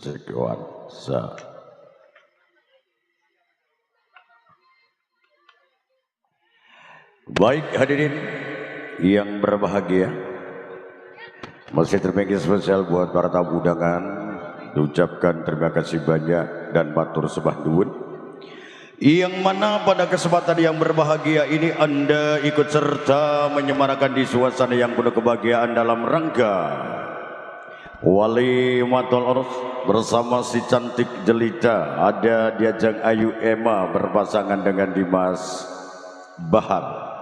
sekuansa. Baik hadirin yang berbahagia, masih terima spesial buat para tamu undangan. Diucapkan terima kasih banyak dan matur sembah nuwun. Yang mana pada kesempatan yang berbahagia ini Anda ikut serta menyemarakan di suasana yang penuh kebahagiaan dalam rangka Walimatul Urus bersama si cantik jelita. Ada Diajeng Ayu Emma berpasangan dengan Dimas Bahar.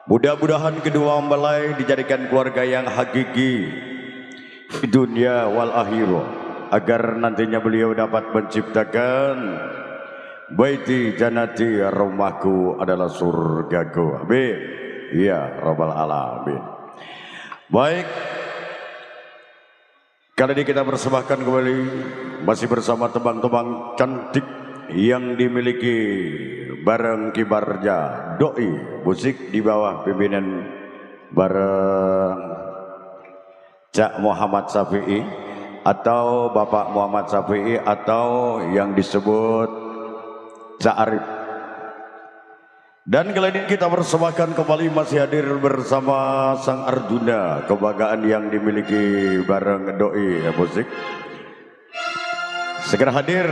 Mudah-mudahan kedua mempelai dijadikan keluarga yang hakiki di dunia wal akhirah, agar nantinya beliau dapat menciptakan baiti janati, rumahku adalah surgaku. Amin ya rabbal alamin. Baik, kali ini kita persembahkan kembali masih bersama tembang-tembang cantik yang dimiliki bareng kibarnya doi musik di bawah pimpinan bareng Cak Muhammad Syafi'i atau Bapak Muhammad Syafi'i atau yang disebut Cak Arif. Dan kali ini kita persembahkan kembali masih hadir bersama Sang Arjuna, kebanggaan yang dimiliki bareng doi musik. Segera hadir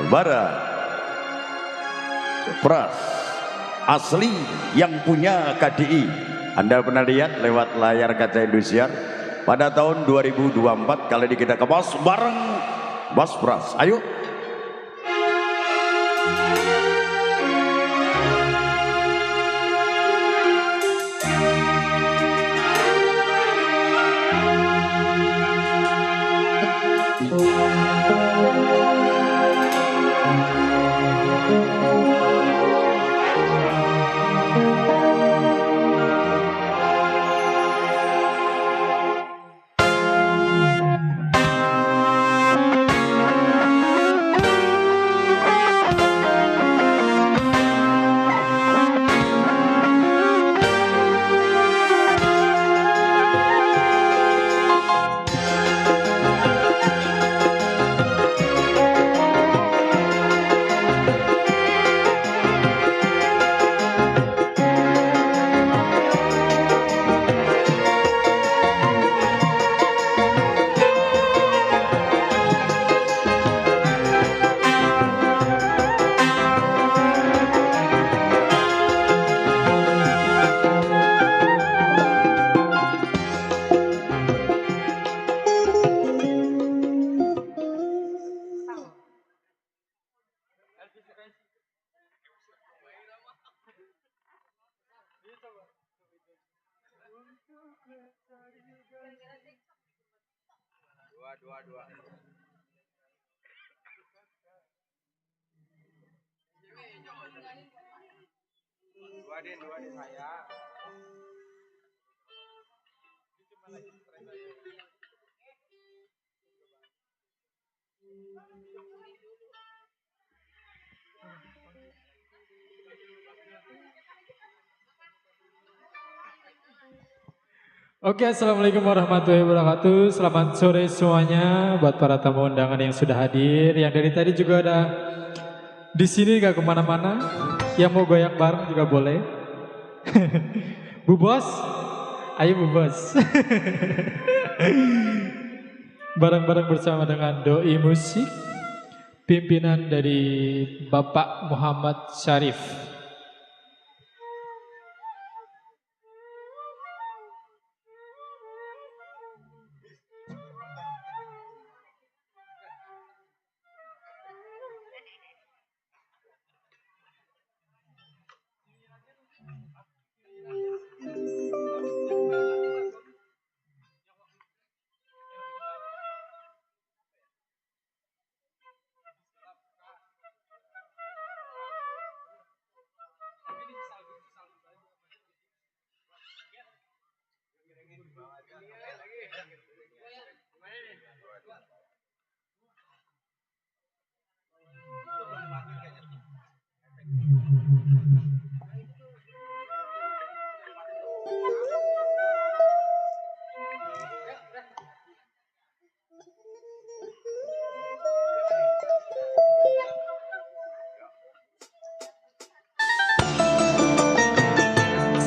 bareng Pras asli yang punya KDI. Anda pernah lihat lewat layar kaca Indosiar pada tahun 2024. Kali ini kita kemas bareng Mas Pras. Ayo. Oke, assalamualaikum warahmatullahi wabarakatuh. Selamat sore semuanya buat para tamu undangan yang sudah hadir. Yang dari tadi juga ada di sini, gak kemana-mana. Yang mau goyang bareng juga boleh. Bu Bos, ayo Bu Bos. Bareng-bareng bersama dengan doi musik, pimpinan dari Bapak Muhammad Syarif.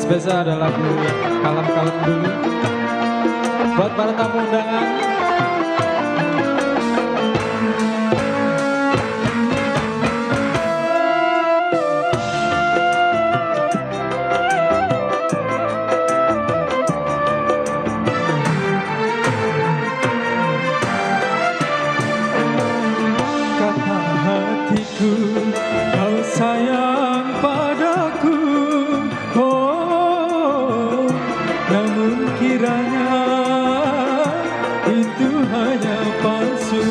spesial ada lagu yang kalem-kalem dulu buat para tamu undangan. Kata hatiku kau sayang padaku, oh, namun kiranya itu hanya palsu,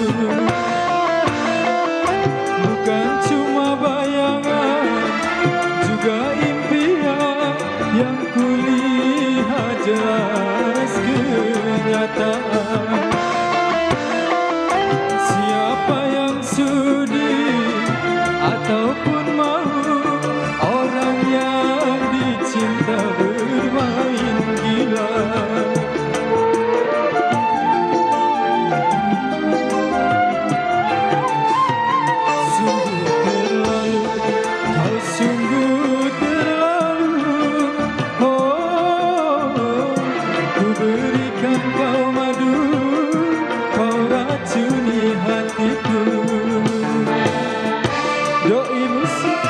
bukan cuma bayangan, juga impian yang kulihat jelas kenyataan. Siapa yang sudi ataupun mau orang yang dicinta bermain gila. Sungguh terlalu, kau sungguh terlalu, oh, ku berikan kau madu, kau racuni hatiku. Doi musik.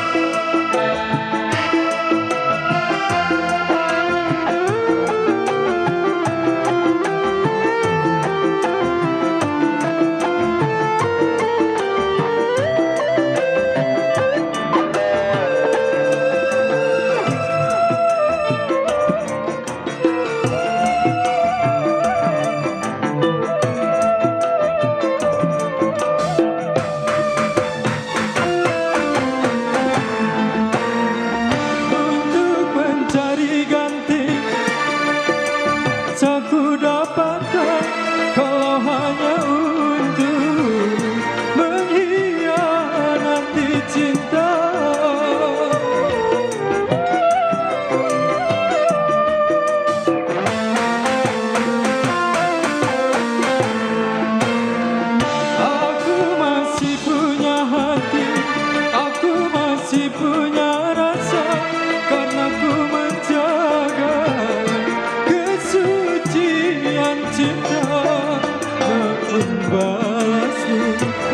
Untuk mencari ganti aku dapatkan, kalau hanya untuk mengkhianati cinta. Aku masih punya hati, aku masih punya rasa, karena ku menjaga kesucian cinta. Namun balasmu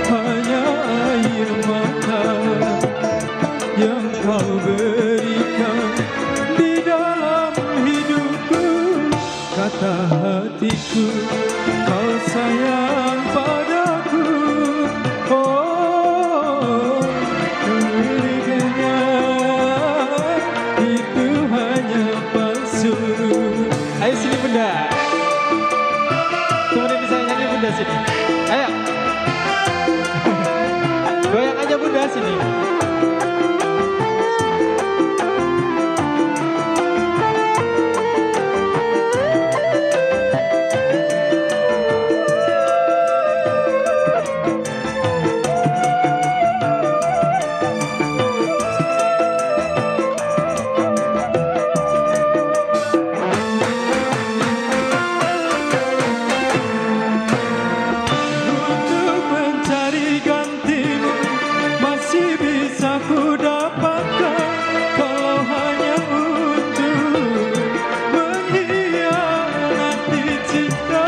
hanya air mata yang kau berikan di dalam hidupku. Kata hatiku kau sayang padaku, oh, kemuliaannya itu hanya palsu. Ayo sini bunda, temenin bisa nyanyi bunda sini. Ayo, goyang aja bunda sini. Untuk mencari gantimu masih bisa ku dapatkan, kalau hanya untuk mengkhianati cinta.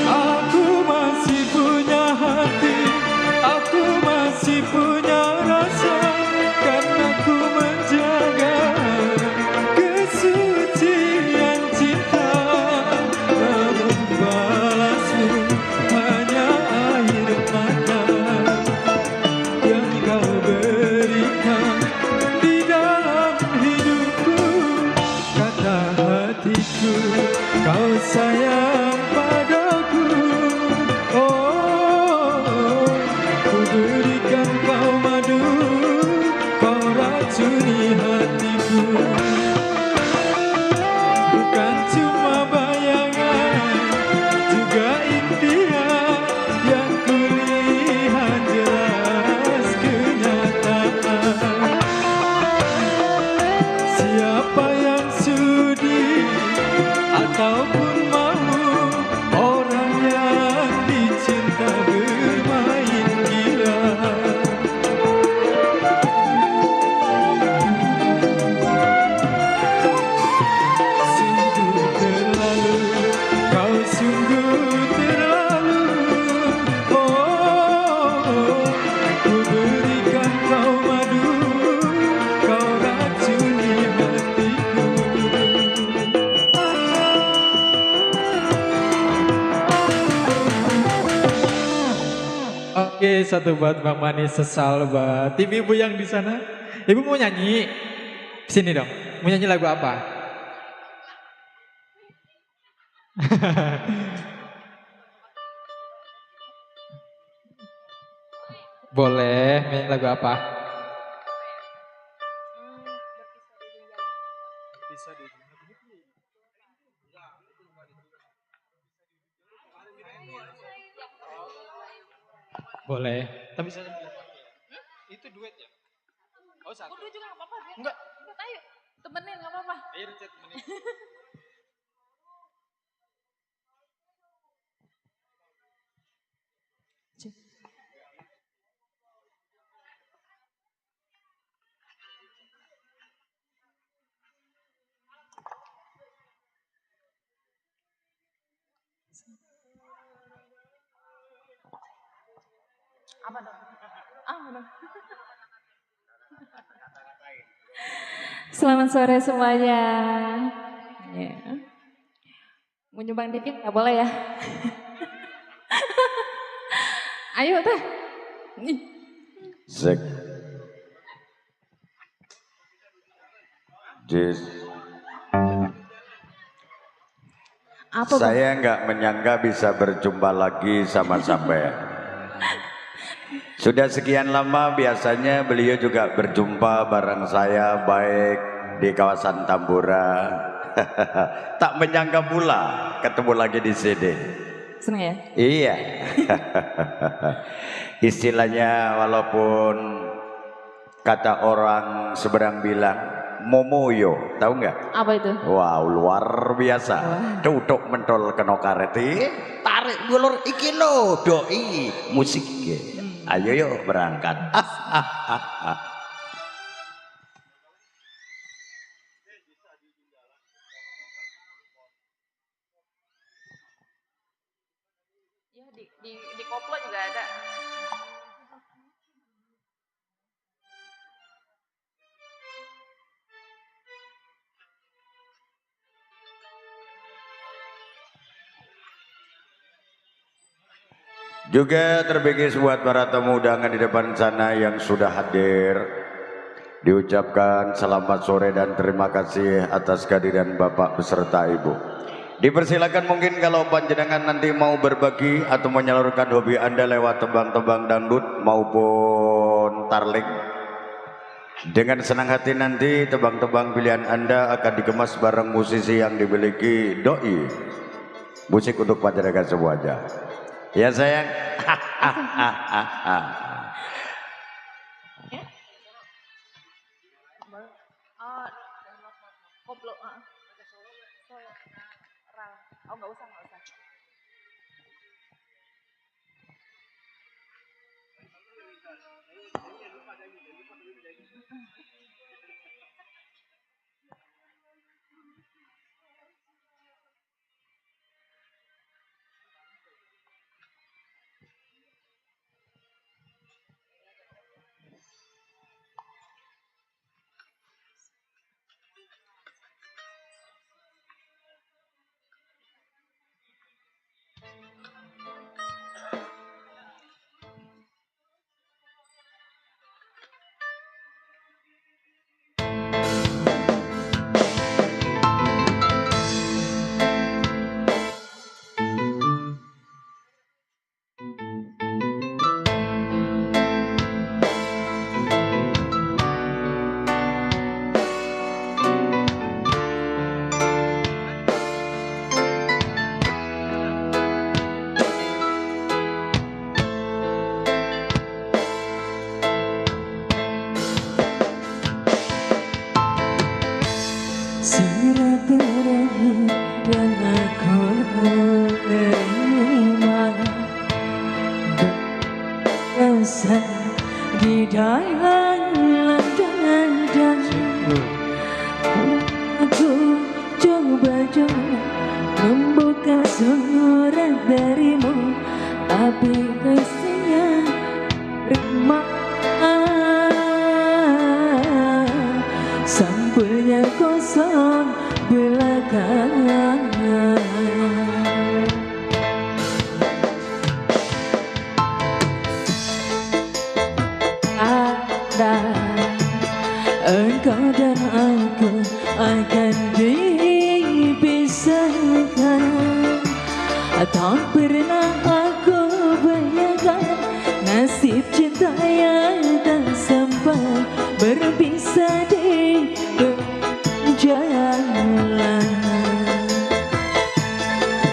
Aku masih punya hati, aku masih punya rasa, karena ku menjaga kesucian cinta. Namun balasmu hanya air mata yang kau berikan di dalam hidupku. Kata hatiku kau sayang padaku, oh, ku berikan kau madu, kau racuni hatiku. Bukan cuma bayangan, juga impian yang kulihat jelas kenyataan. Siapa yang sudi ataupun mau orang yang Ku berikan kau madu, kau racuni hatiku. Oke, satu buat Bang Mani sesal buat ibu yang di sana. Ibu mau nyanyi? Sini dong. Mau nyanyi lagu apa? Boleh, nyanyi lagu apa? Boleh. Tapi saya itu duet ya? Oh, satu. Berdua juga gak apa-apa. Enggak. Enggak, ayo. Temenin gak apa-apa. Ayo chat temenin. Apa dong? Apa dong? Selamat sore semuanya. Ya. Mau nyumbang dikit nggak boleh ya? Ayo teh. Zek. Jis. Apa Bang? Saya nggak menyangka bisa berjumpa lagi sama sampean. Sudah sekian lama biasanya beliau juga berjumpa bareng saya baik di kawasan Tambora. Tak menyangka pula ketemu lagi di sini. Seneng ya? Iya. Istilahnya walaupun kata orang seberang bilang momoyo, tahu nggak? Apa itu? Wow, luar biasa. Duduk mentol kena kareti, tarik ngulur iki lo doi musik. Ayo yuk berangkat. Ya di koplo juga ada. Juga terbigis buat para tamu undangan di depan sana yang sudah hadir. Diucapkan selamat sore dan terima kasih atas kehadiran Bapak beserta Ibu. Dipersilakan mungkin kalau panjenengan nanti mau berbagi atau menyalurkan hobi Anda lewat tembang-tembang dangdut maupun tarling. Dengan senang hati nanti tembang-tembang pilihan Anda akan dikemas bareng musisi yang dimiliki doi. Musik untuk panjenengan semuanya. Ya sayang. Koplo. Oh nggak usah. Silaturahim yang aku terima berasa di dalam dada. Aku coba membuka surat darimu, tapi isinya remah. Engkau dan aku akan dipisahkan. Tak pernah aku bayangkan nasib cinta yang tak sampai berpisah di perjalanan.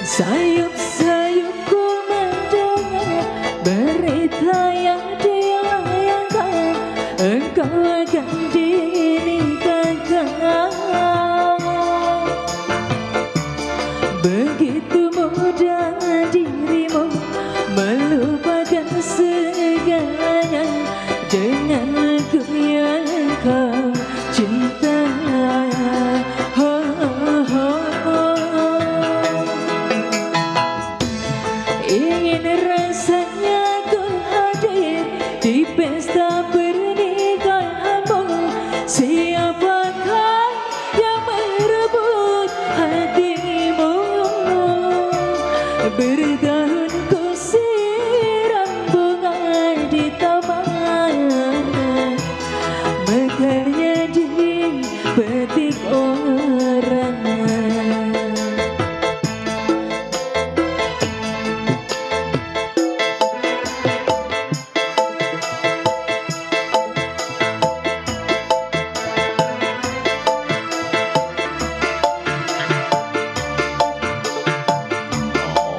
Sayup-sayupku mendengar berita yang dilayangkan, engkau akan dinikahkan. Begitu mudah dirimu melupakan segalanya dengan aku yang kau cinta. Ingin rasanya ku hadir di pesta pernikahanmu. Siapakah yang merebut hatimu? Bertahun ku siram bunga di taman, mekarnya dipetik orang.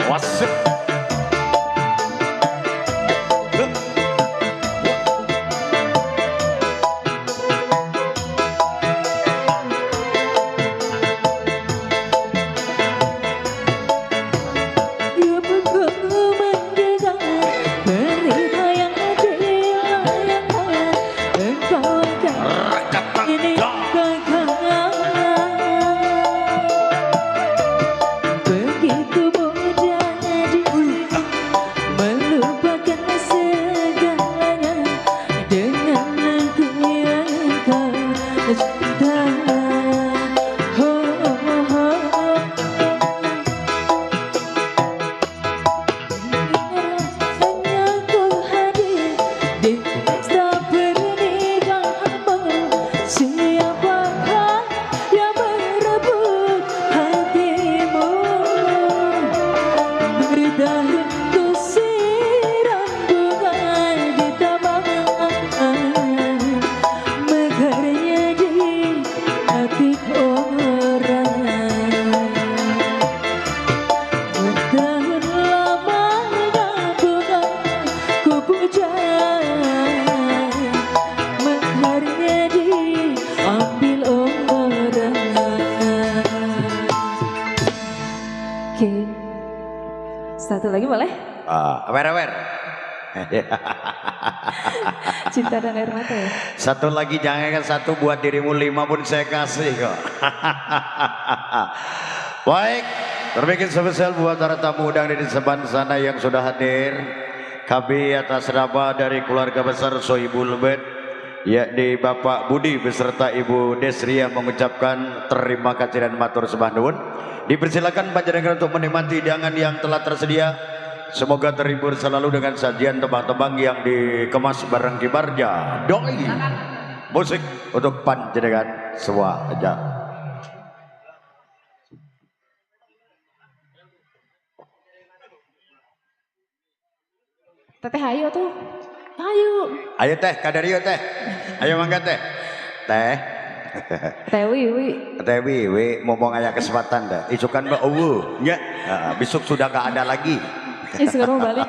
Wasip. Ya beku mendengar berita yang dilayangkan, engkau akan dinikahkan. Begitu mudah dirimu melupakan segalanya dengan aku yang kau cinta. Rasanya ku hadir di pesta pernikahanmu. Siapakah yang merebut hatimu? Bertahun ku siram bunga di taman, mekarnya dipetik orang. Bertahun lamanya bunga ku puja, mekarnya diambil orang. Oke, satu lagi boleh? Aware. Cinta dan air mata ya. Satu lagi, jangan kan satu buat dirimu, 5 pun saya kasih kok. Baik, terbikin spesial buat para tamu undangan di sebelah sana yang sudah hadir. Kami atas nama dari keluarga besar Sohibul Bait, yakni Bapak Budi beserta Ibu Desria mengucapkan terima kasih dan matur sembah nuwun. Dipersilakan panjenengan untuk menikmati hidangan yang telah tersedia. Semoga terhibur selalu dengan sajian tembang-tembang yang dikemas bareng kibarnya doi musik untuk panjenengan semua aja. Teteh ayo tuh. Ayo. Ayo teh, Kadario teh. Ayo mangga teh. Teh. Teh Wiwi. Teh Wiwi ngomong aya kesempatan dah. Isukan mbak nya. Besok sudah gak ada lagi. Sekarang balik.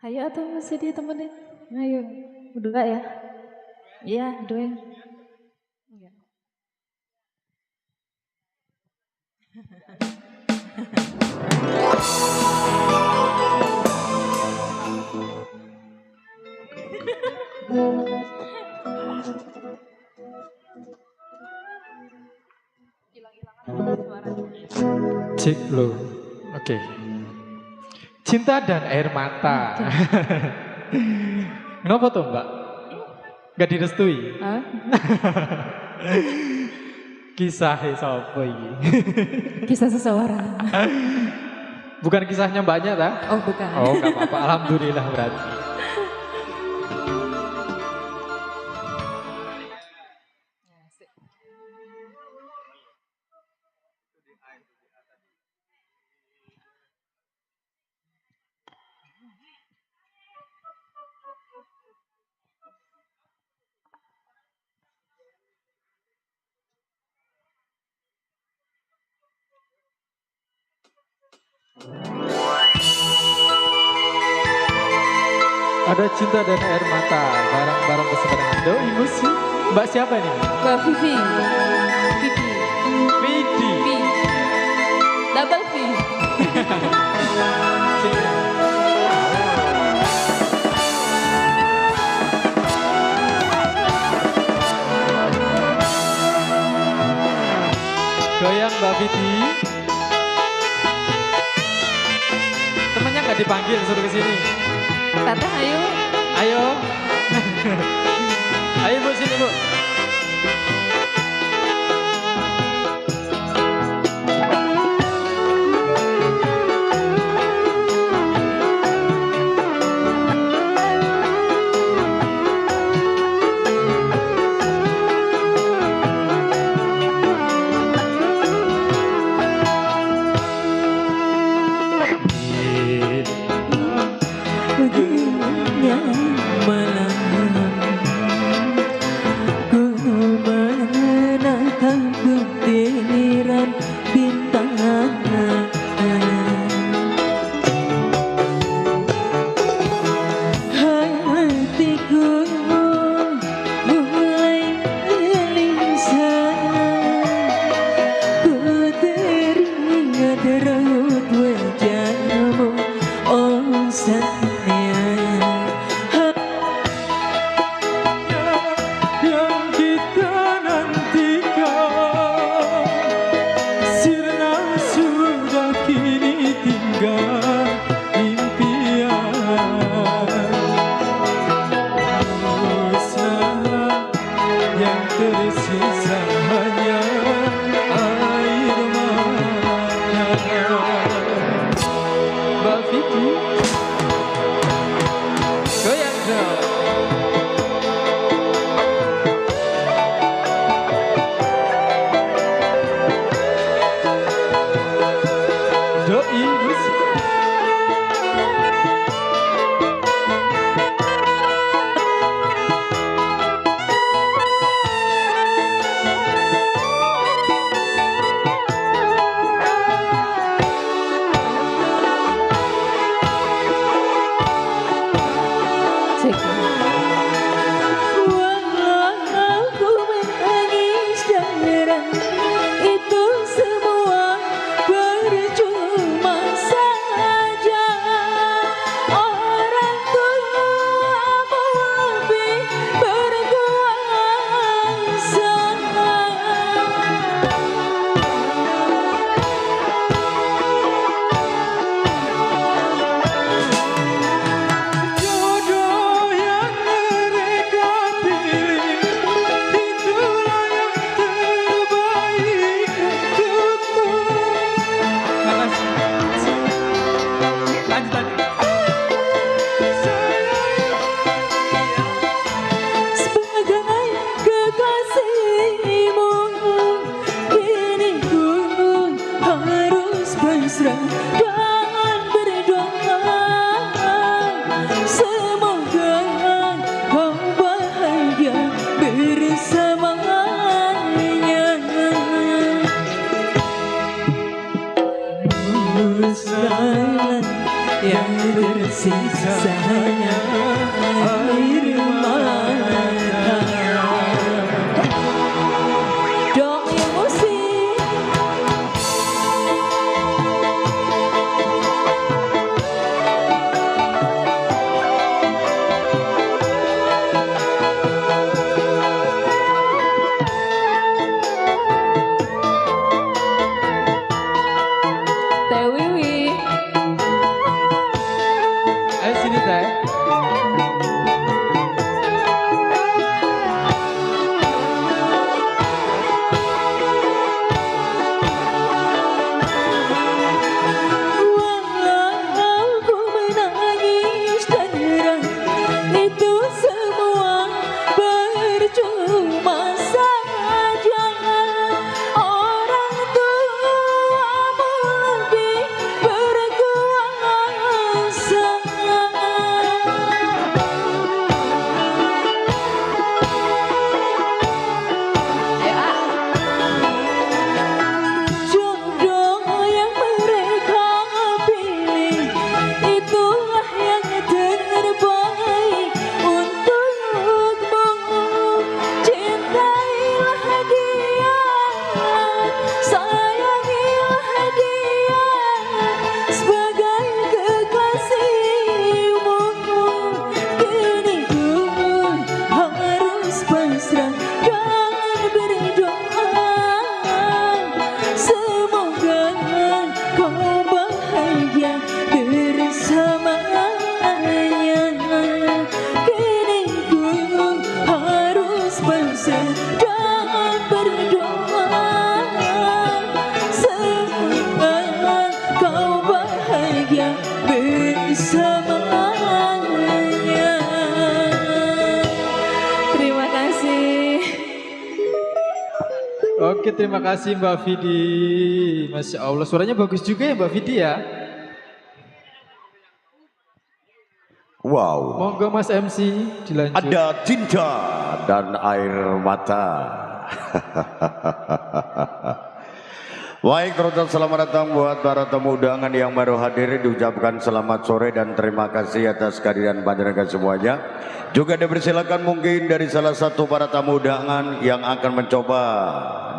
Ayo atau masih dia temenin? Ayo, berdua ya? Iya, berdua ya. Iya. Sik lo. Oke. Cinta dan air mata. Kenapa tuh Mbak? Gak direstui? Hah? Kisahnya sapa iki? Kisah seseorang. Bukan kisahnya Mbaknya ta? Oh bukan. Oh gak apa-apa, alhamdulillah berarti. Ada cinta dan air mata, barang-barang kesebaran doi musik. Mbak siapa ini? Mbak Vivi. Vivi. Vidi. V. Double V. Goyang Mbak Vidi. Temennya nggak dipanggil, suruh ke sini. Tata ayo. Ayo. Ayo Bu, sini Bu. Punya malam ku menatap butiran bintang. Hatiku mulai gelisah, ku teringat raut wajahmu, oh sayang. yang kita nantikan sirna sudah kini tinggal impian. Musnah yang tersisa hanya air mata. Mbak Vicky. Goyang dong. Doi musik. pasrah dan berdoa semoga kau bahagia bersamanya. Kini ku harus pasrah dan berdoa semoga kau bahagia bersamanya. Terima kasih. Oke, terima kasih Mbak Vidi. Masya Allah, suaranya bagus juga ya Mbak Vidi ya. Wow, Monggo Mas MC dilanjut. ada cinta dan air mata. Baik, terutan selamat datang buat para tamu undangan yang baru hadir. Diucapkan selamat sore dan terima kasih atas kehadiran panjenengan semuanya. Juga dipersilakan mungkin dari salah satu para tamu undangan yang akan mencoba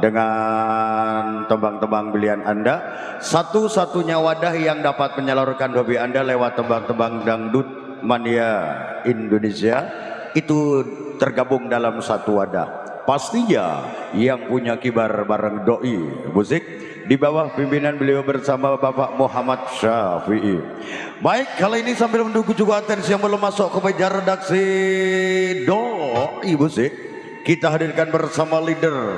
dengan tembang-tembang pilihan Anda. Satu-satunya wadah yang dapat menyalurkan hobi Anda lewat tembang-tembang dangdut mania Indonesia itu tergabung dalam satu wadah. Pastinya yang punya kibar bareng doi musik di bawah pimpinan beliau bersama Bapak Muhammad Syafi'i. Baik, kali ini sambil menunggu juga atensi yang belum masuk ke meja redaksi doi musik, kita hadirkan bersama leader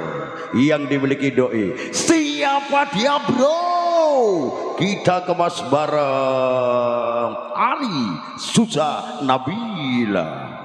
yang dimiliki doi. Siapa dia bro? Kita kemas bareng Ali Susah Nabila.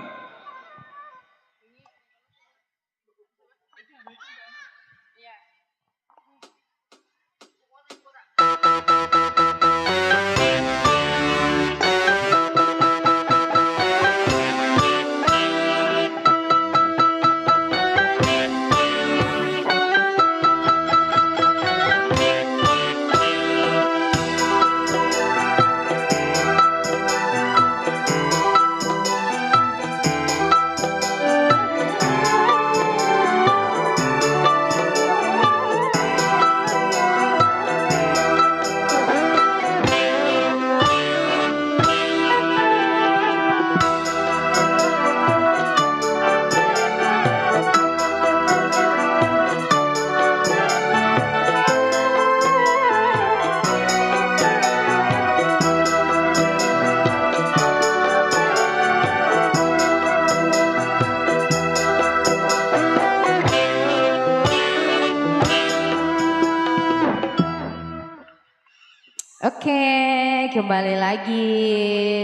Oke, kembali lagi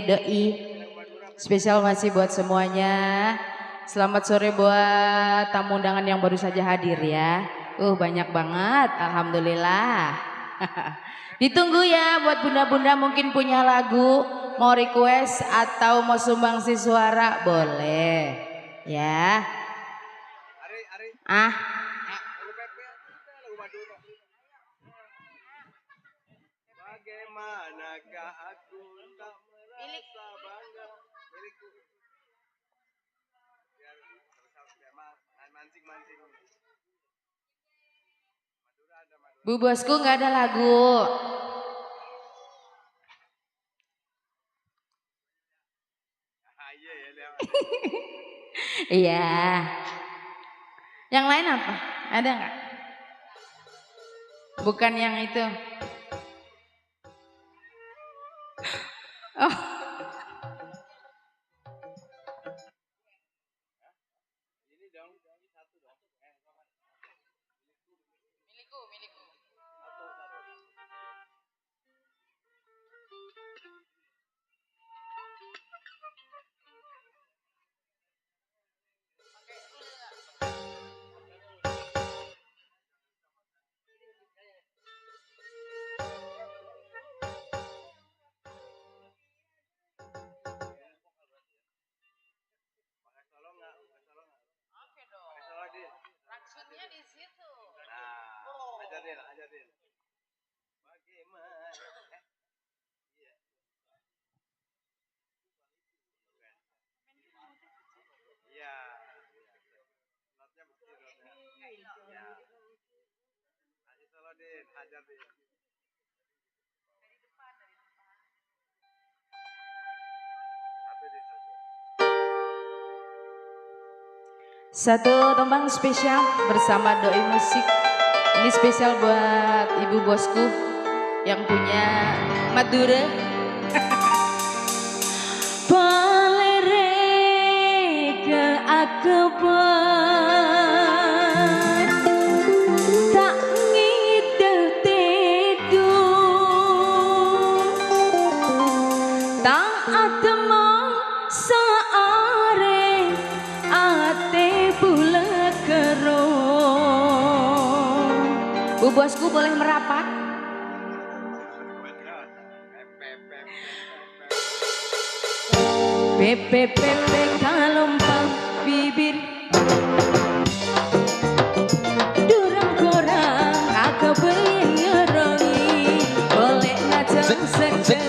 doi. Spesial masih buat semuanya. Selamat sore buat tamu undangan yang baru saja hadir ya. Banyak banget, alhamdulillah. Ditunggu ya buat bunda-bunda mungkin punya lagu, mau request atau mau sumbangsi suara boleh. Ya. Bagaimanakah aku tak merasa bangga milikku. Biar mancing-mancing. Bu bosku nggak ada lagu. Iya. Yang lain apa? Ada nggak? Bukan yang itu. Oh. Milikku. Oke dong. Maksudnya di situ. Nah, ajarin. Bagaimana? Iya. Iya. Notnya mesti notnya. Iya. Aji Solo Din, hajar Din. Satu tembang spesial bersama Doi Musik. Ini spesial buat ibu bosku yang punya Madura. Palere ke akeban tak ngideh tidur tak atemang saare ate bulat kerong. Bu bosku boleh merapat. Pepe pepe kalompang bibir durang korang aku penyerongi boleh ngajak sekej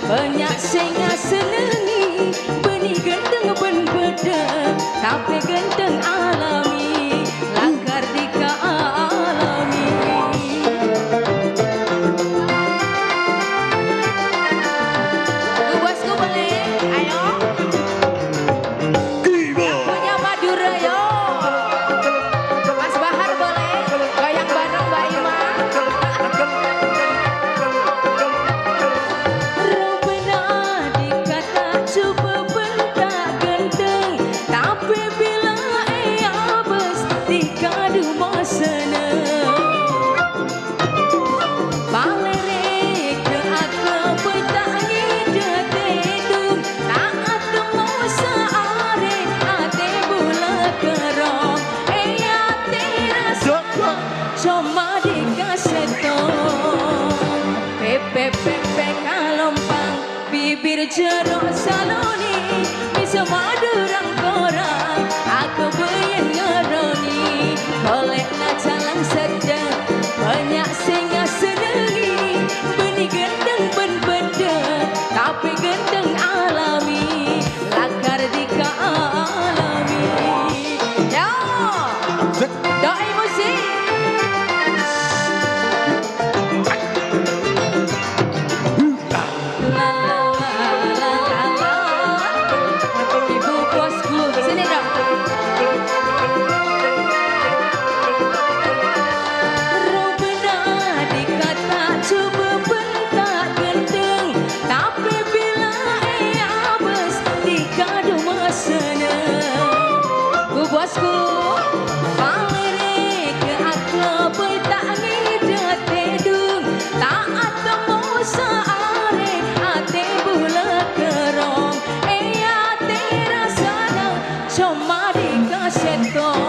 banyak senga senengi benih gendeng ben bedeng tapi gendeng alami langgar dika alami. Bu bosku boleh ayo. Punya Madura yo. Mas Bahar boleh goyang bareng Mbak Ima. Rupanya dikata coba bentak gendeng tapi bila bes dikadu mau seneng. Palere ke aku bentak ngideh tidung tak ada mau saare ate bulat kerong ate rasa cuma dikasetong. Pepe pepe kalompang bibir jeruk saloni bisa madurang korang aku pengen ngeroni boleh nacalang sedang banyak singa senengi benih gendeng ben bedeng tapi gendeng alami lakar dika alami. Yo Doi Musik. La la la la la ibu bosku sini dong. Rupanya dikata coba bentak gendeng tapi bila bes dikadu seneng. Bu bosku palere ke aku bentak ngideh tidung tak ada mau saare ate bulat kerong ate rasana cuma dikasetong.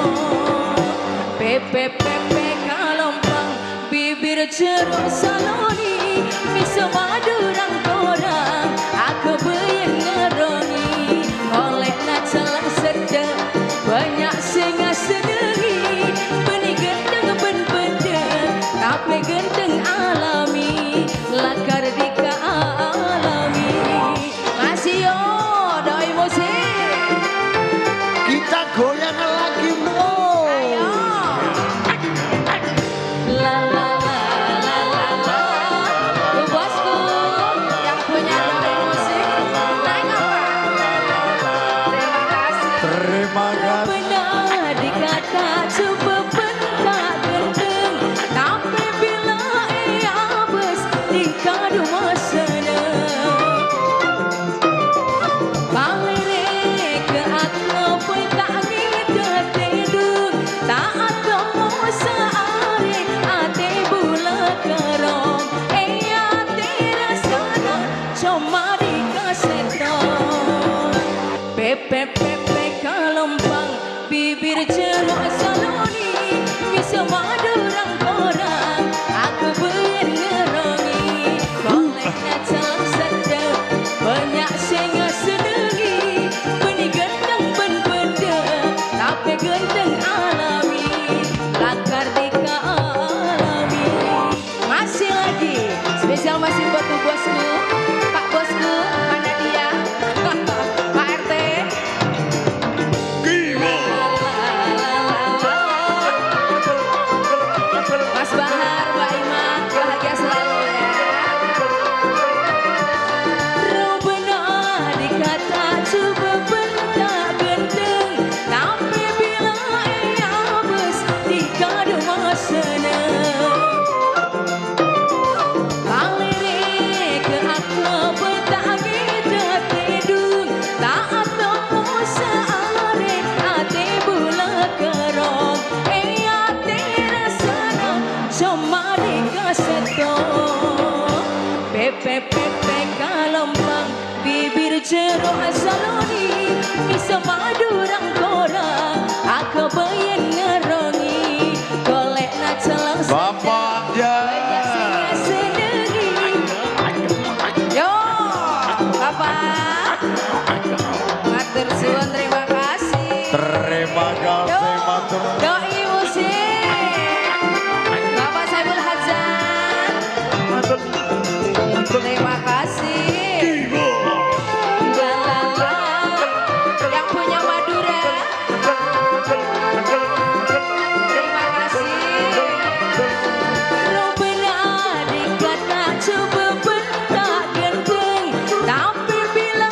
Pepe pepe kalompang bibir jeruk saloni bisa madurang korang aku pengen ngeroni oleh nacalang sedang banyak singa senengi benih gendeng ben bedeng tapi gendeng alami lakar dika alami. Masih yo Doi Musik. Kita goyang lagi bro. Ayo. La la la la la la. Bu bosku yang punya Doi Musik. Naik apa? Terima kasih. Terima kasih. Benar dikata coba bentak gendeng tapi bila bes dikadu seneng. Palere ke aku bentak ngideh tidung tak ada mau saare ate bulat kerong ate rasana cuma dikasetong. Pepe pepe kalompang bibir jeruk saloni bisa madurang korang aku pengen ngerongi boleh nacalang sedang banyak singa senengi benih gendeng ben bedeng tapi gendeng alami lakar dika alami. Masih lagi spesial masih buat bu bosku Pak bosku mana dia Pak RT. Mas Bahar Mbak Ima bahagia. semadurang korang aku pengen ngerongi golek na celang Bapaknya. yo Bapak matur suwun terima kasih Terima kasih matur. doi musik Bapak Saiful Hajat terima kasih lalala yang punya Madura terima kasih Robin adik kata coba bentak gendeng tapi bila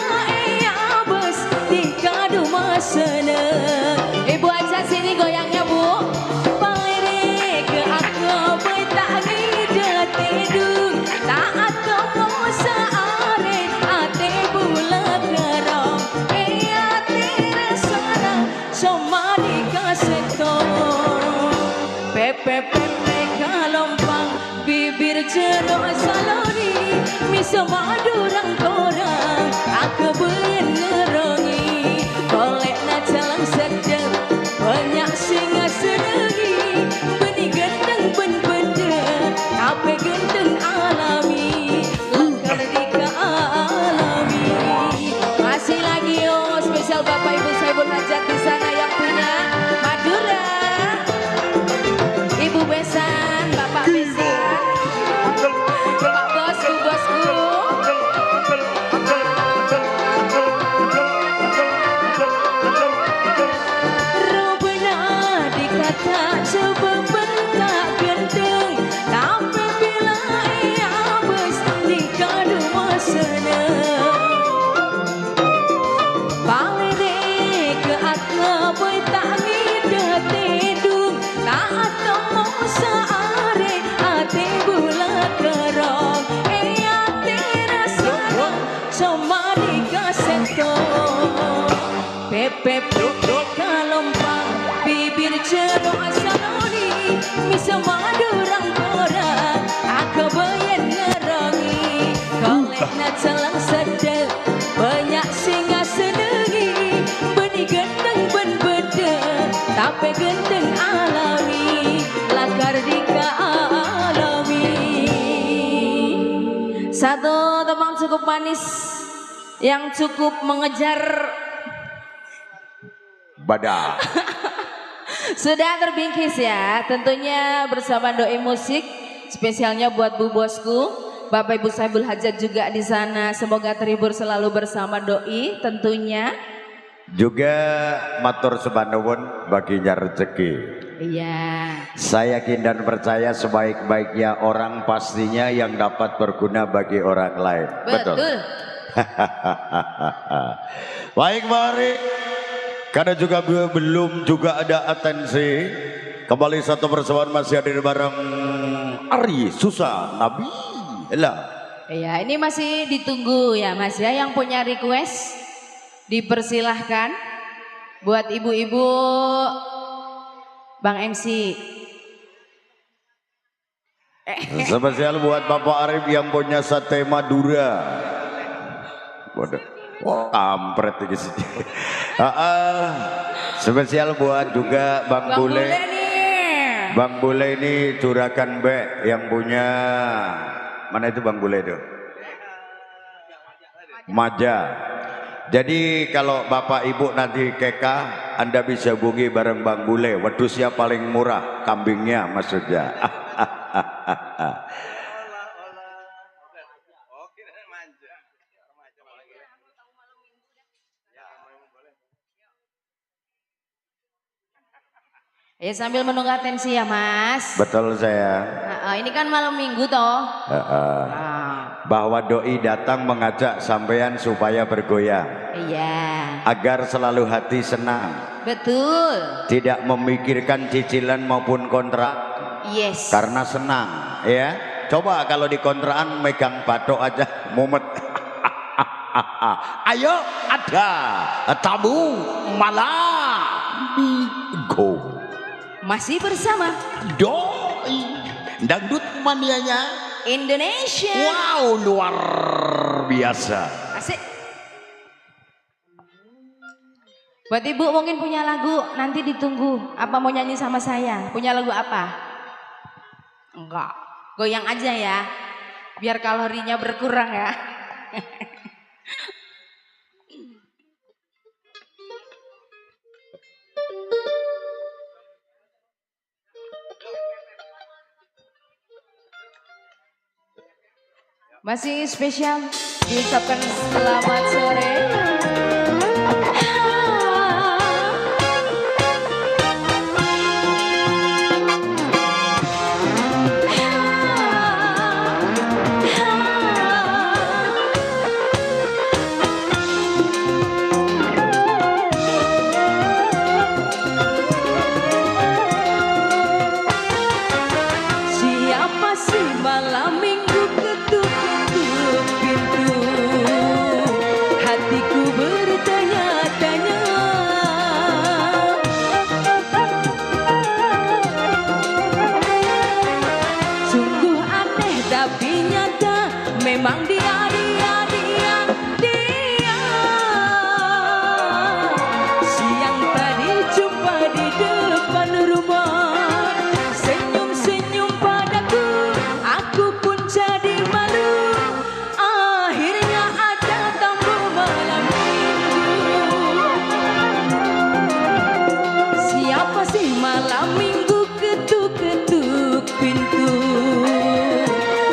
ia bos dikadu seneng ibu aja sini goyangnya bu palere ke aku tak ngida tidung tak aku mau saare ate bulat gerong ate resana sama dikasih pepe pepe kalompang bibir jeruk salori miso madurang korang aku benerongi golek na jalan sedang banyak singa senengi benih gendeng ben benda tapi gendeng alami langkar dika alami masih lagi yo spesial Bapak Ibu Saiful Hajat di sana yang punya Madura Ibu Besan Bapak Besan Pak bosku bosku Robena dikata coba bentak gendeng tapi bila ia bos dikadu seneng palere ke aku tak ngida tidung tak atau mau saare ate bulat gerong ate rasana cuma dikasih pepe pepe kalompang bibir jeruk saloni bisa madurang korang aku bayan ngerongi golek na celang sedel banyak singa senengi benih gendeng ben beda tapi gendeng alami lakar dika alami satu teman cukup manis yang cukup mengejar Badak. sudah terbingkis ya tentunya bersama doi musik spesialnya buat bu bosku Bapak Ibu Saiful Hajat juga di sana semoga terhibur selalu bersama doi tentunya Juga matur sebanewon baginya rezeki. iya Saya yakin dan percaya sebaik-baiknya orang pastinya yang dapat berguna bagi orang lain. betul. Baik, mari. Karena juga belum juga ada atensi. Kembali satu persoalan masih hadir bareng Ari Susah Nabi. Iya, ini masih ditunggu ya Mas ya, yang punya request dipersilahkan buat ibu-ibu Bang MC. Spesial buat Bapak Arif yang punya sate Madura. Waduh, kampret ini sih. Spesial buat juga Bang Bule. Nih. Bang Bule ini Juragan Bek yang punya, mana itu Bang Bule itu? Maja. Jadi kalau Bapak Ibu nanti keka, Anda bisa hubungi bareng Bang Bule. Wedusnya paling murah, kambingnya maksudnya. Ya sambil menunggu atensi ya Mas. Betul saya. Ini kan malam minggu toh. Bahwa doi datang mengajak sampean supaya bergoyang. Iya. Agar selalu hati senang. Betul. Tidak memikirkan cicilan maupun kontrak. Yes. Karena senang, ya. Coba kalau di kontrakan megang batok aja mumet. Ayo ada tamu malam minggu. Masih bersama Doi dangdut manianya Indonesia. Wow, luar biasa. Asik. Buat ibu mungkin punya lagu, nanti ditunggu. Apa mau nyanyi sama saya? Punya lagu apa? Enggak, goyang aja ya. Biar kalorinya berkurang ya. Masih spesial diucapkan selamat sore. Siapa sih malam minggu ketuk-ketuk pintu, hatiku bertanya-tanya. Sungguh aneh tapi nyata, memang dia. Siang tadi jumpa di depan rumah, senyum-senyum padaku, aku pun jadi malu. Akhirnya ada tamu malam minggu. Siapa sih malam minggu ketuk-ketuk pintu,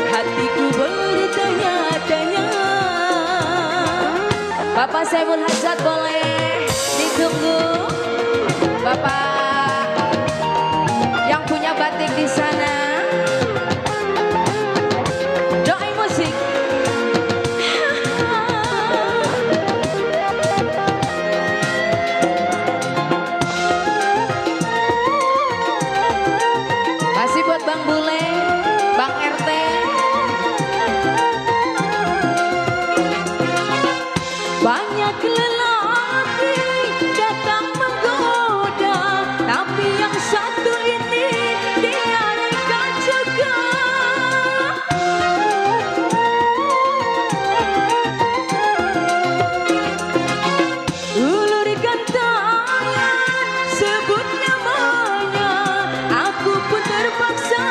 hatiku bertanya-tanya. Bapak Saiful Hajat boleh ditunggu. Bapak yang punya batik di sana, doi musik. Masih buat Bang Bule, Bang RT. Banyak lelaki datang menggoda, tapi yang satu ini dia nekat juga. Ulurkan tangan, sebut namanya, aku pun terpaksa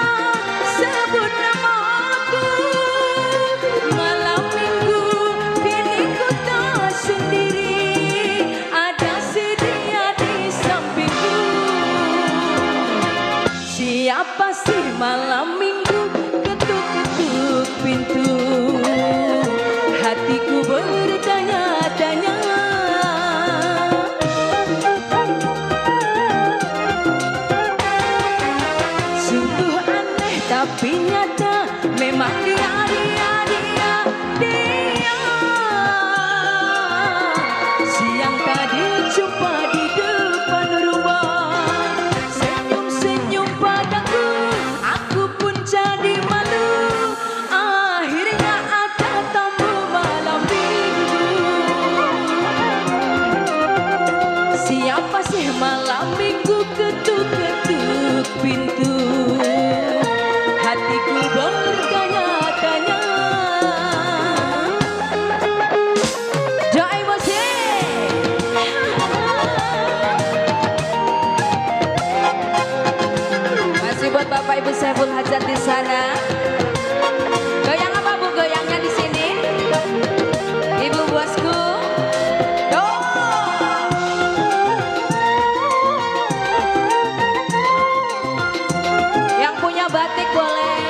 sebut namaku. Malam minggu kini ku tak sendiri, ada si dia di sampingku. Siapa sih malam minggu ketuk-ketuk pintu, hatiku bertanya-tanya. Sungguh aneh tapi nyata, memang dia. Siang tadi jumpa di depan rumah, senyum-senyum padaku, aku pun jadi malu. Akhirnya ada tamu malam minggu. Siapa sih malam minggu ketuk-ketuk pintu, hatiku bertanya-tanya. Doi musik. Masih buat Bapak Ibu Saiful Hajat di sana. Goyang apa Bu? Goyangnya di sini. Ibu bosku. Yang punya batik boleh.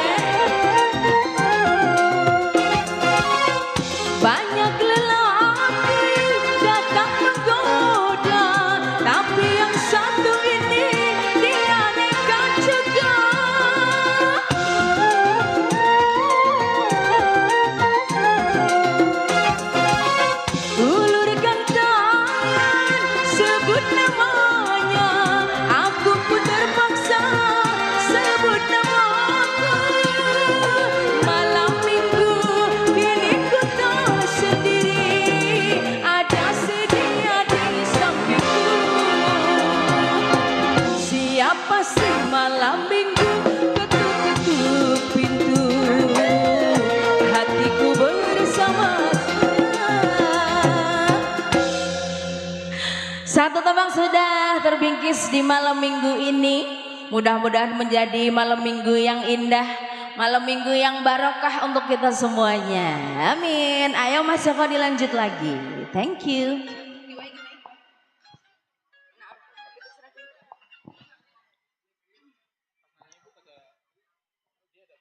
Banyak lelaki datang menggoda, tapi yang satu ini dia nekat juga. sudah terbingkis di malam minggu ini. Mudah-mudahan menjadi malam minggu yang indah, malam minggu yang barokah untuk kita semuanya. Amin. Ayo Mas Joko dilanjut lagi. Thank you.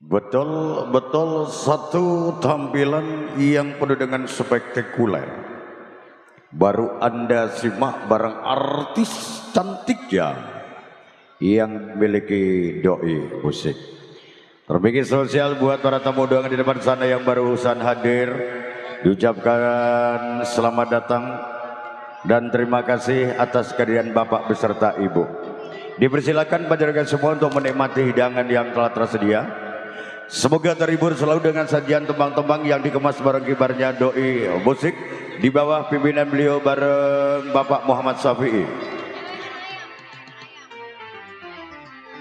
Betul-betul satu tampilan yang penuh dengan spektakuler. Baru Anda simak bareng artis cantiknya yang memiliki doi musik. Terbikin sosial buat para tamu undangan di depan sana yang barusan hadir. Diucapkan selamat datang dan terima kasih atas kehadiran Bapak beserta Ibu. Dipersilakan panjenengan semua untuk menikmati hidangan yang telah tersedia. Semoga terhibur selalu dengan sajian tembang-tembang yang dikemas bareng kibarnya doi musik di bawah pimpinan beliau bareng Bapak Muhammad Syafi'i.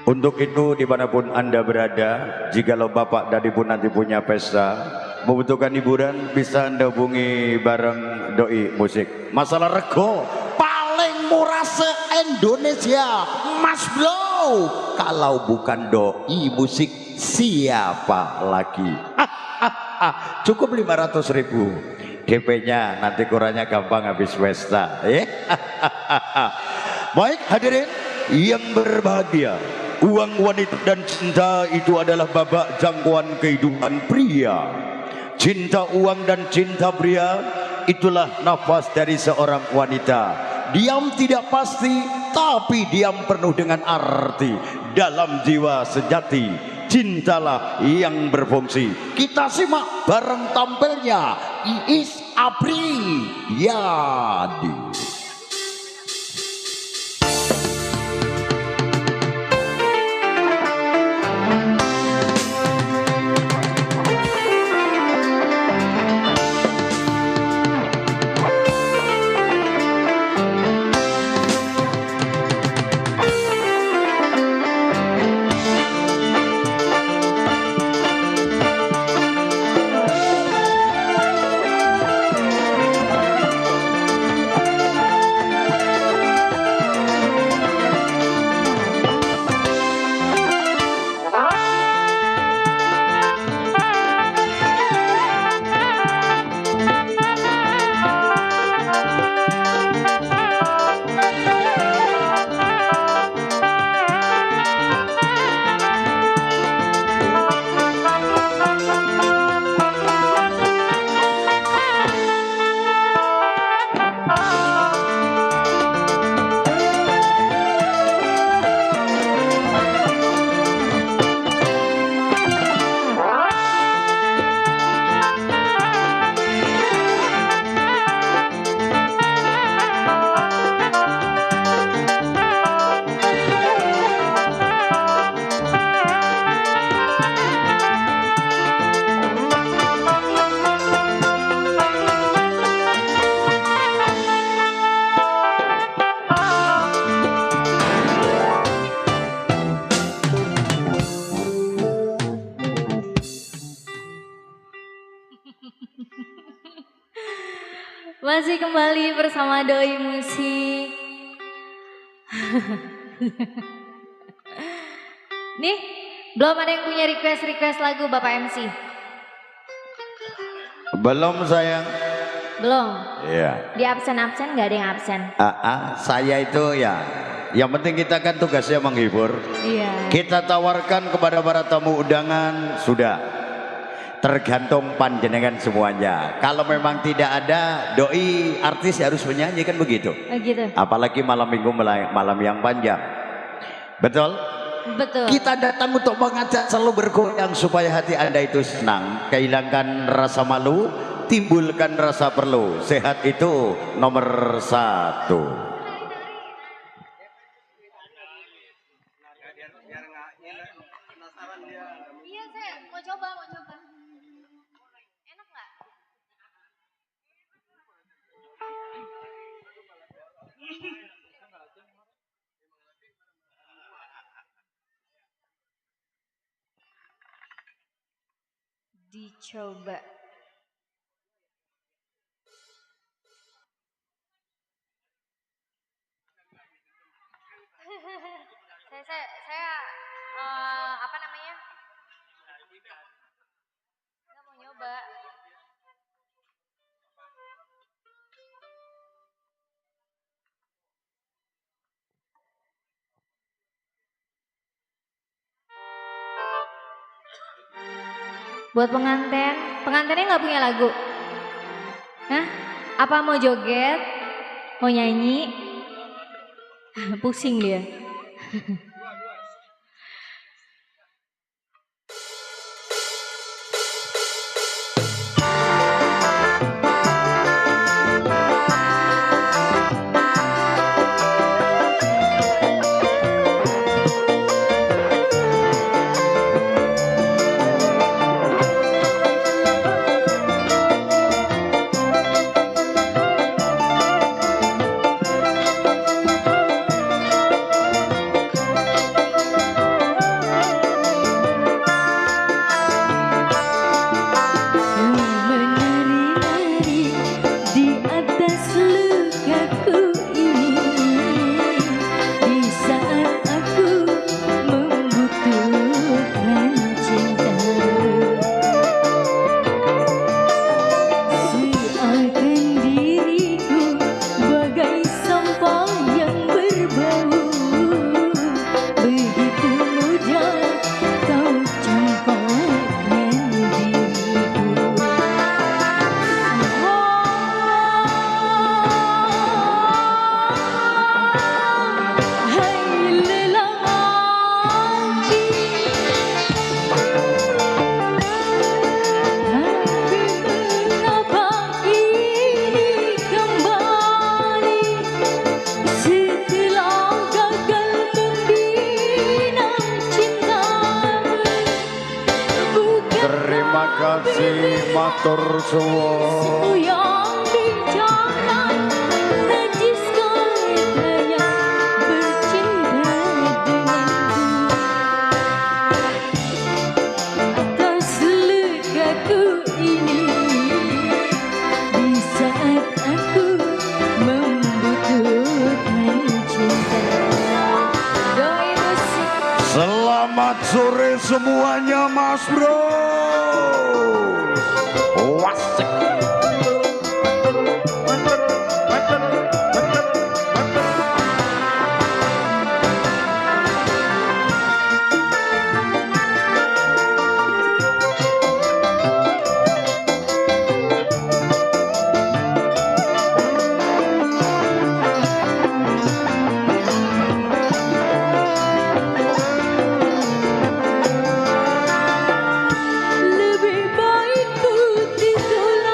Untuk itu dimanapun Anda berada, jikalau Bapak dan Ibu nanti punya pesta, membutuhkan hiburan, bisa Anda hubungi bareng doi musik. Masalah rego paling murah se-Indonesia, Mas Bro. Kalau bukan doi musik, siapa lagi? Cukup 500.000. DP-nya nanti kurangnya gampang habis pesta. Baik hadirin yang berbahagia, uang, wanita dan cinta itu adalah babak jangkauan kehidupan pria. Cinta uang dan cinta pria itulah nafas dari seorang wanita. Diam tidak pasti, tapi diam penuh dengan arti. Dalam jiwa sejati, cintalah yang berfungsi. Kita simak bareng tampilnya Iis Apriyadi. Masih kembali bersama Doi Musik. Nih, belum ada yang punya request lagu Bapak MC? Belum sayang. Belum? Iya. Di absen-absen nggak ada yang absen? Saya itu ya, yang penting kita kan tugasnya menghibur. Iya. Kita tawarkan kepada para tamu undangan, sudah. Tergantung panjenengan semuanya. Kalau memang tidak ada doi artis harus menyanyi kan begitu. Gitu. Apalagi malam minggu malam yang panjang. Betul? Betul. Kita datang untuk mengajak selalu bergoyang supaya hati Anda itu senang, kehilangan rasa malu, timbulkan rasa perlu. Sehat itu nomor 1. Iya, saya mau coba. Enak nggak? Dicoba. saya apa namanya? Nggak mau nyoba. Buat pengantennya nggak punya lagu? Hah? Apa mau joget? Mau nyanyi? Pusing dia. Terima kasih matur suwun. Yang bicara najis kaya bercinta denganku atas lukaku ini di saat aku membutuhkan cinta. Doi musik. Selamat sore semuanya Mas Bro. Wasik. Lebih baik ku titulah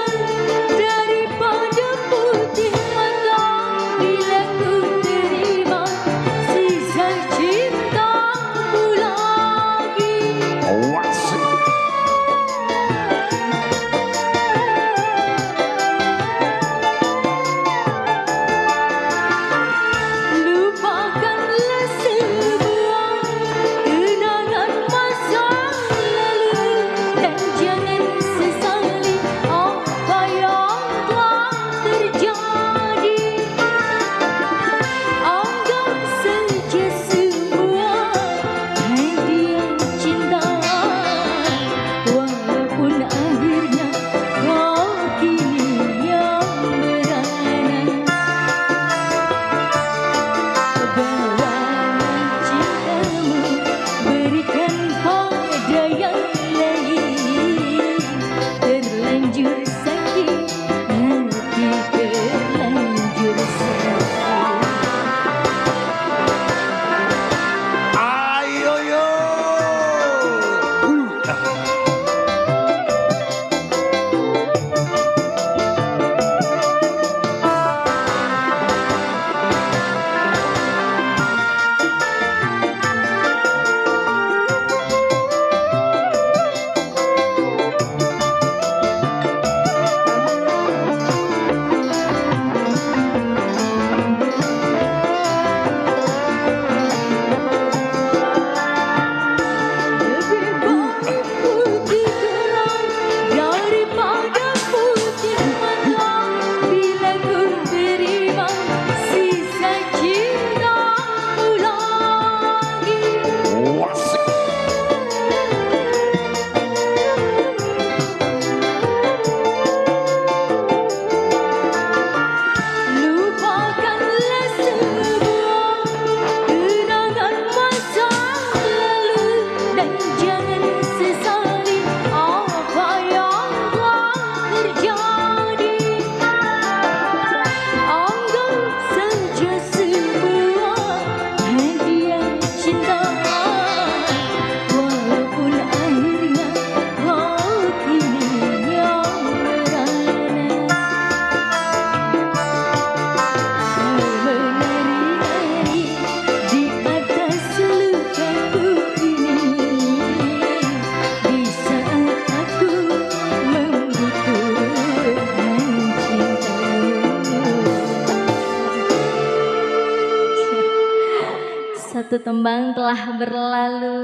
tembang telah berlalu.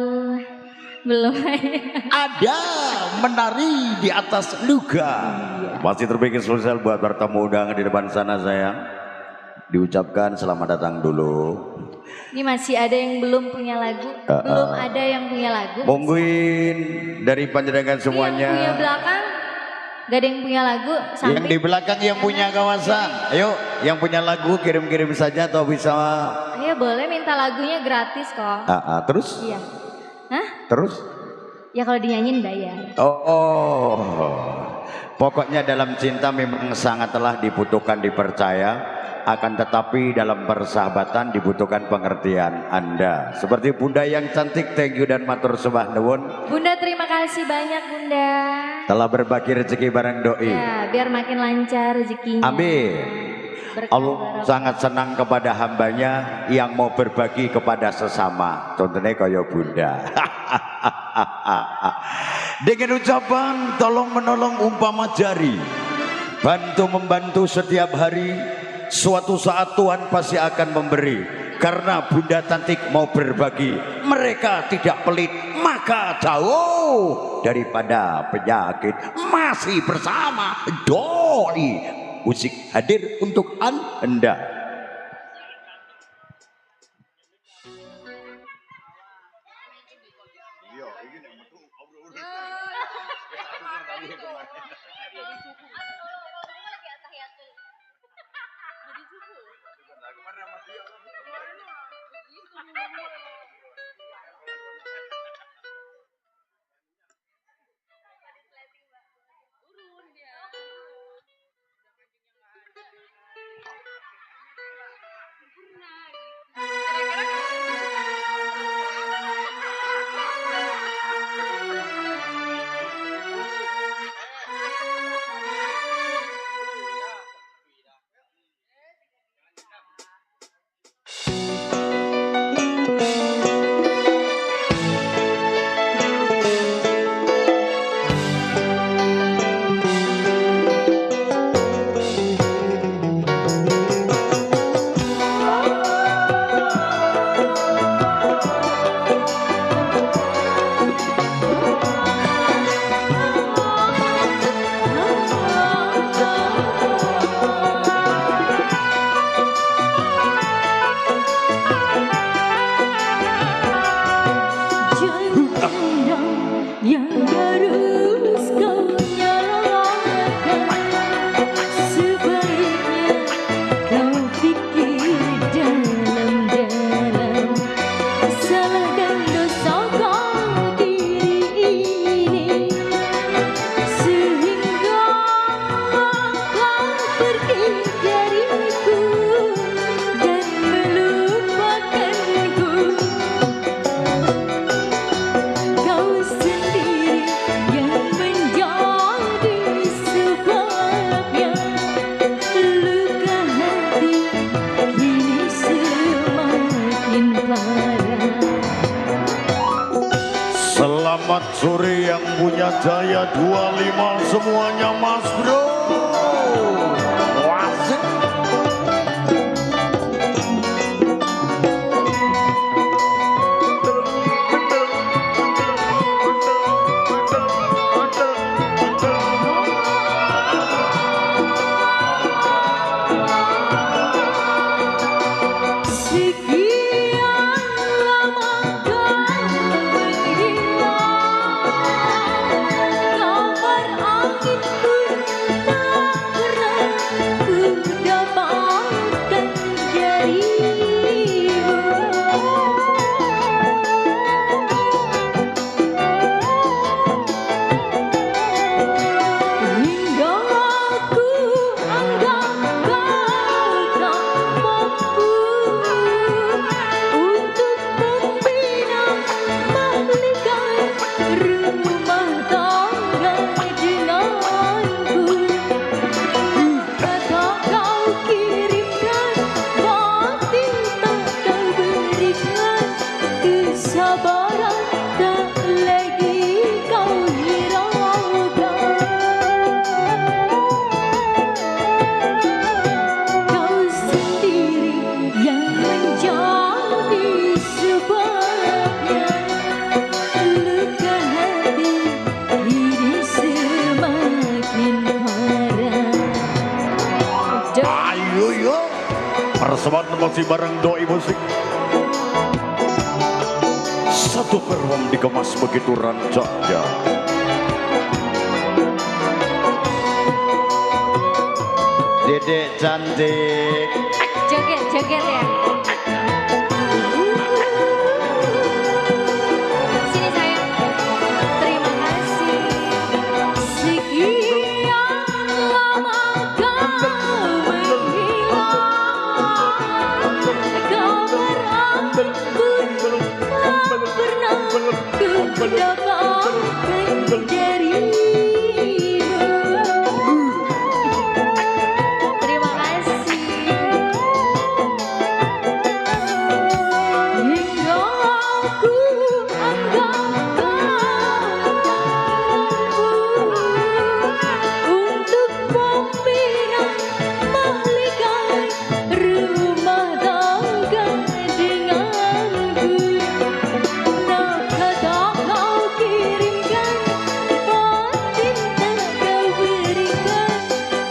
Belum Ada menari di atas luka. Masih terbikin spesial buat bertamu undangan di depan sana sayang. Diucapkan selamat datang dulu. Ini masih ada yang belum punya lagu. Belum ada yang punya lagu. Mongguin dari panjenengan semuanya. Yang punya belakang gak ada yang punya lagu. Yang di belakang yang punya kawasan. Ayo yang punya lagu kirim-kirim saja atau bisa. Ayo boleh minta lagunya gratis kok. Terus? Iya. Hah? Terus? Ya kalau dinyanyiin bayar. Pokoknya dalam cinta memang sangatlah dibutuhkan dipercaya. Akan tetapi dalam persahabatan dibutuhkan pengertian Anda. Seperti Bunda yang cantik, thank you dan matur sembah nuwun. Bunda terima kasih banyak Bunda. Telah berbagi rezeki bareng doi. Ya biar makin lancar rezekinya. Amin. Allah sangat senang kepada hambanya yang mau berbagi kepada sesama. Contohnya kaya Bunda. Dengan ucapan tolong menolong umpama jari, bantu membantu setiap hari. Suatu saat Tuhan pasti akan memberi. Karena Bunda cantik mau berbagi, mereka tidak pelit, maka jauh daripada penyakit. Masih bersama doi. Musik hadir untuk Anda. Selamat sore yang punya Jaya 25 semuanya Mas Bro. Wasik. Kau sendiri yang menjadi sebuah bersamaan masih bareng doi musik. Satu perum dikemas begitu rancaknya. Dedek cantik. Joget ya. Sini sayang. Terima kasih. Sekian lama kau menghilang. Kau berambut tak pernah ku dapatkan darimu. Terima kasih. Hingga aku anggap kau untuk membina mahligai rumah tangga denganku. Nah, kata kau kirimkan, batin tak kau berikan,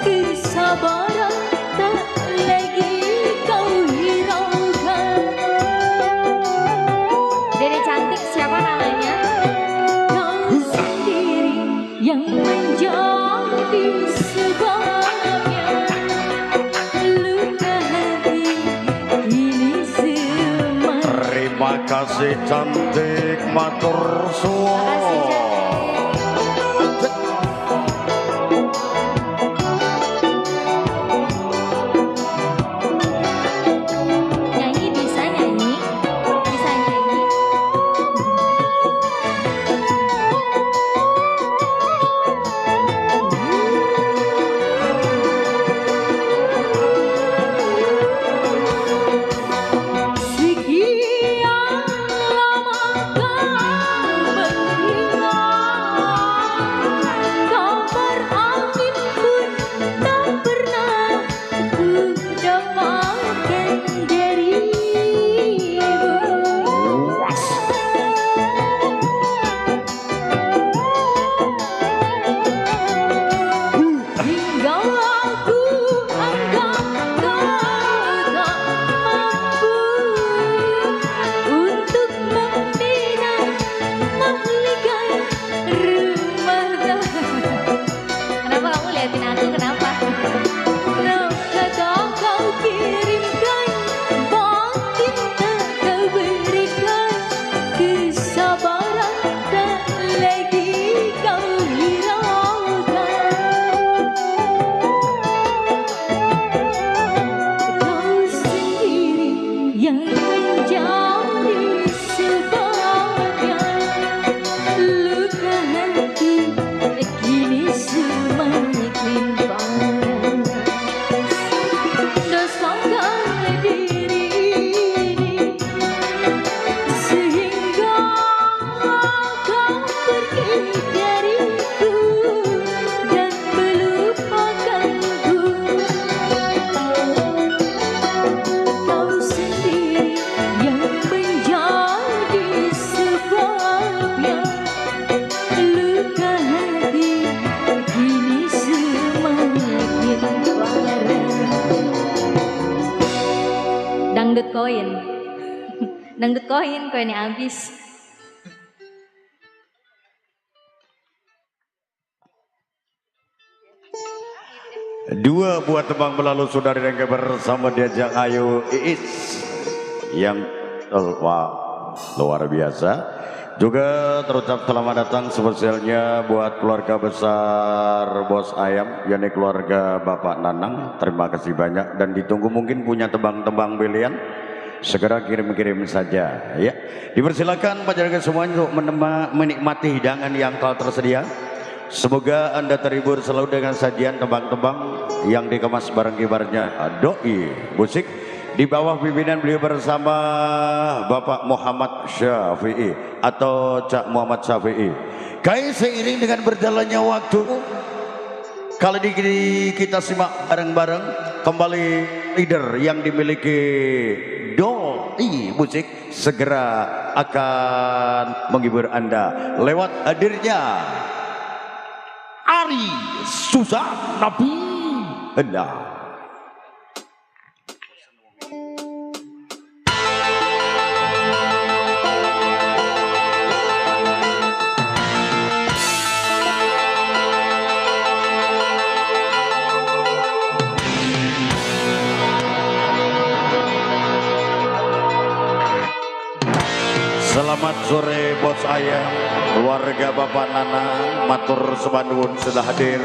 kesabaran tak lagi kau hiraukan. Dede cantik siapa namanya? Kau sendiri yang menjadi sebabnya luka hati ini semua. Terima kasih cantik matur suwun. Nyanyi bisa nyanyi? Bisa nyanyi? Sekian lama kau menghilang, kabar angin pun tak pernah ku dapatkan darimu. Hingga aku anggap kau tak mampu untuk membina mahligai rumah tangga. Kenapa kamu liatin aku? Kenapa? Nah, kata kau kirimkan, batin tak kau berikan, kesabaran tak lagi kau hiraukan. Kau sendiri yang menjadi sebabnya luka hati kini semakin parah. Dosakan diri ini sehingga kau pergi dariku dan melupakanku. Kau sendiri yang menjadi sebabnya luka hati kini semakin parah. Dangdut koin. Dangdut koinnya habis. Dua buat tembang melalui saudari Rengga bersama diajak Ayu Iis yang wah, luar biasa. Juga terucap selamat datang spesialnya buat keluarga besar Bos Ayam, yakni keluarga Bapak Nanang. Terima kasih banyak dan ditunggu mungkin punya tembang-tembang pilihan. Segera kirim-kirim saja ya. Dipersilakan panjenengan semuanya untuk menikmati hidangan yang telah tersedia. Semoga Anda terhibur selalu dengan sajian tembang-tembang yang dikemas bareng kibarnya doi musik di bawah pimpinan beliau bersama Bapak Muhammad Syafi'i atau Cak Muhammad Syafi'i. Kaya seiring dengan berjalannya waktu, kali ini kita simak bareng-bareng kembali leader yang dimiliki doi musik segera akan menghibur Anda lewat hadirnya Ari Susah Nabi Hendak. sore bos ayam, keluarga Bapak Nanang, matur sembah nuwun sudah hadir.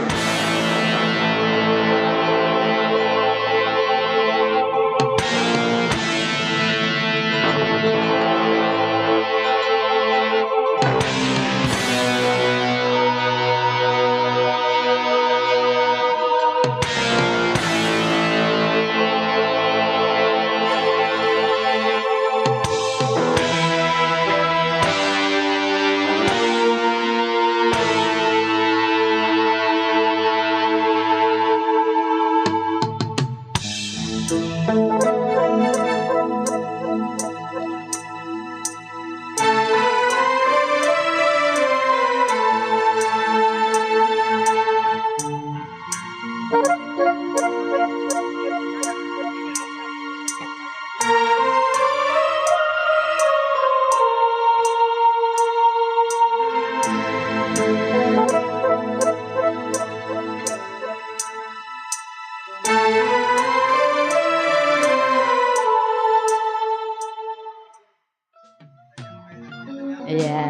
Iya.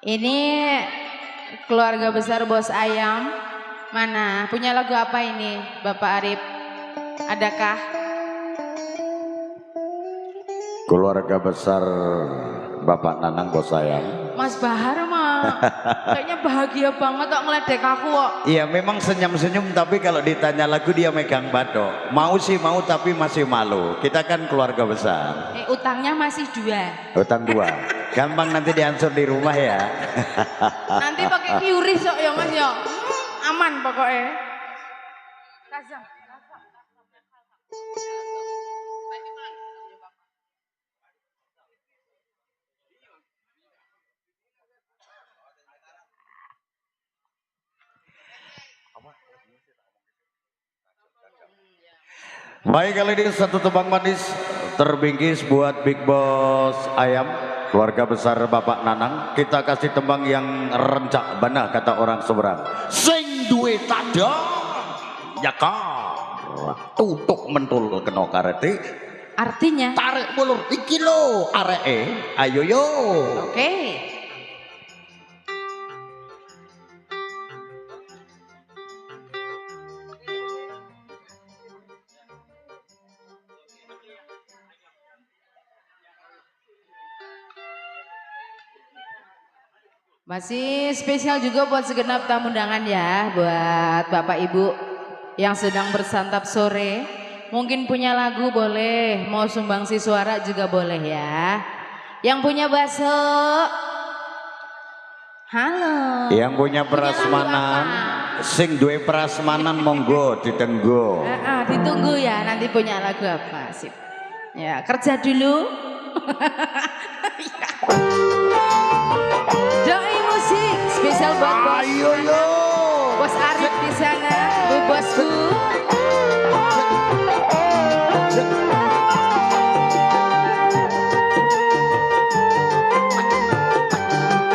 Ini keluarga besar bos ayam. Mana? Punya lagu apa ini, Bapak Arif? Adakah? Keluarga besar Bapak Nanang bos ayam. Mas Bahar mah kayaknya bahagia banget kok ngeledek aku kok. Iya memang senyum-senyum, tapi kalau ditanya lagu dia megang batok. Mau sih mau tapi masih malu. Kita kan keluarga besar. Utangnya masih 2. Utang 2. Gampang nanti diansur di rumah ya. Nanti pakai QRIS kok ya Mas ya. Aman pokoknya. Kazam. Baik, kali ini satu tebang manis terbingkis buat Big Boss Ayam, keluarga besar Bapak Nanang. Kita kasih tembang yang rencak bana kata orang seberang. Sing duwe tada yakar tutuk mentul kena karete. Artinya Tarik mulur iki lo areke. Ayo yo. oke. Masih spesial juga buat segenap tamu undangan ya, buat Bapak Ibu yang sedang bersantap sore. Mungkin punya lagu boleh, mau sumbangsi suara juga boleh ya. Yang punya bakso, halo. Yang punya prasmanan, sing duwe prasmanan monggo ditenggo. Ditunggu ya, nanti punya lagu apa sip. Ya kerja dulu. Doi musik spesial buat bos. Ayo yo. Bos Arif di sana, bu bosku.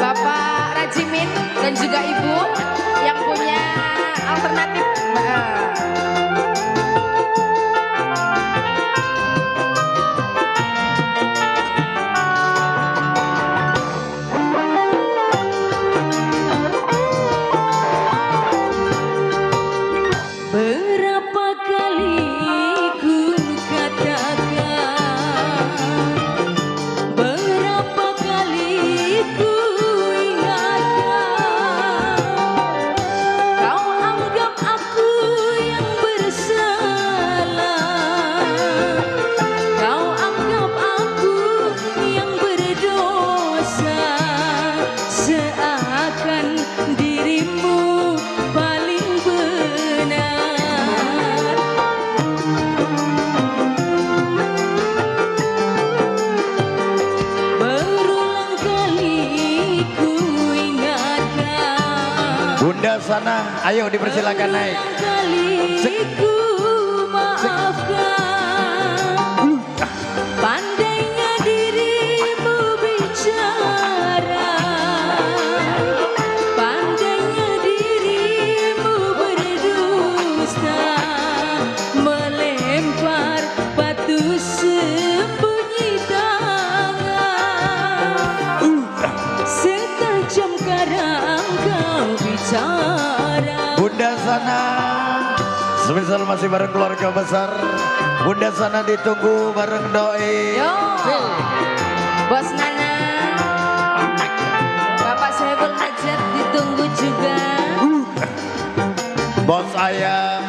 Bapak Rajimin dan juga Ibu yang punya alternatif. Berapa kali ku katakan, berapa kali ku ingatkan, kau anggap aku yang bersalah, kau anggap aku yang berdosa, seakan dirimu paling benar. Berulang kali ku ingatkan, Bunda sana, ayo dipersilakan naik. berulang kali ku maafkan. Pandainya dirimu bicara, pandainya dirimu berdusta, melempar batu sembunyi tangan. Sanang. Spesial masih bareng keluarga besar. Bunda Sana ditunggu bareng doi. Yo, Bos Nana, Bapak Saiful Hajat ditunggu juga. Bos Ayam.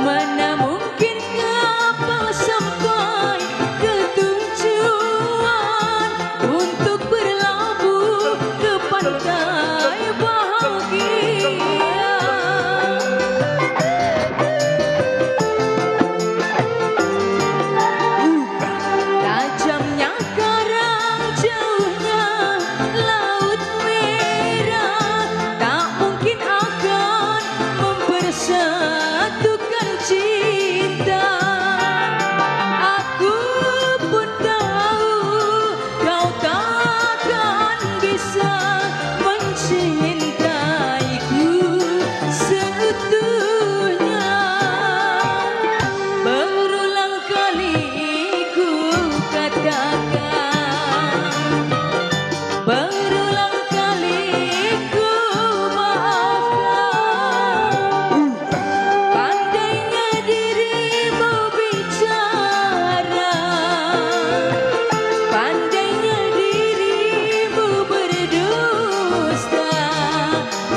Mana mungkin kapal sampai ke tujuan untuk berlabuh ke pantai bahagia. Tajamnya karang, jauhnya laut merah, tak mungkin akan mempersatukan cinta. Aku pun tahu kau takkan bisa mencintaiku seutuhnya. Berulang kali ku katakan, berulang kali ku maafkan. Pandainya dirimu bicara, pandainya dirimu berdusta,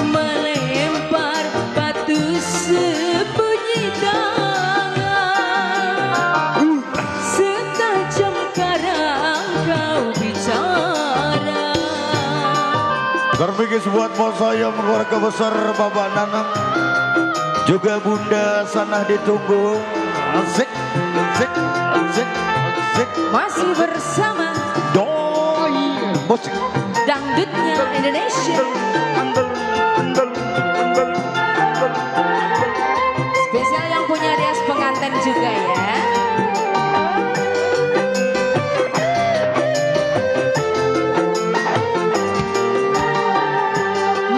melempar batu sembunyi tangan. Setajam karang kau bicara. Terpikir buat bos Ayam, keluarga besar Bapak Nanang. Juga Bunda Sana ditunggu. Asik, asik, asik, asik. Masih bersama Doi musik. dangdutnya Indonesia. Spesial yang punya rias pengantin juga ya.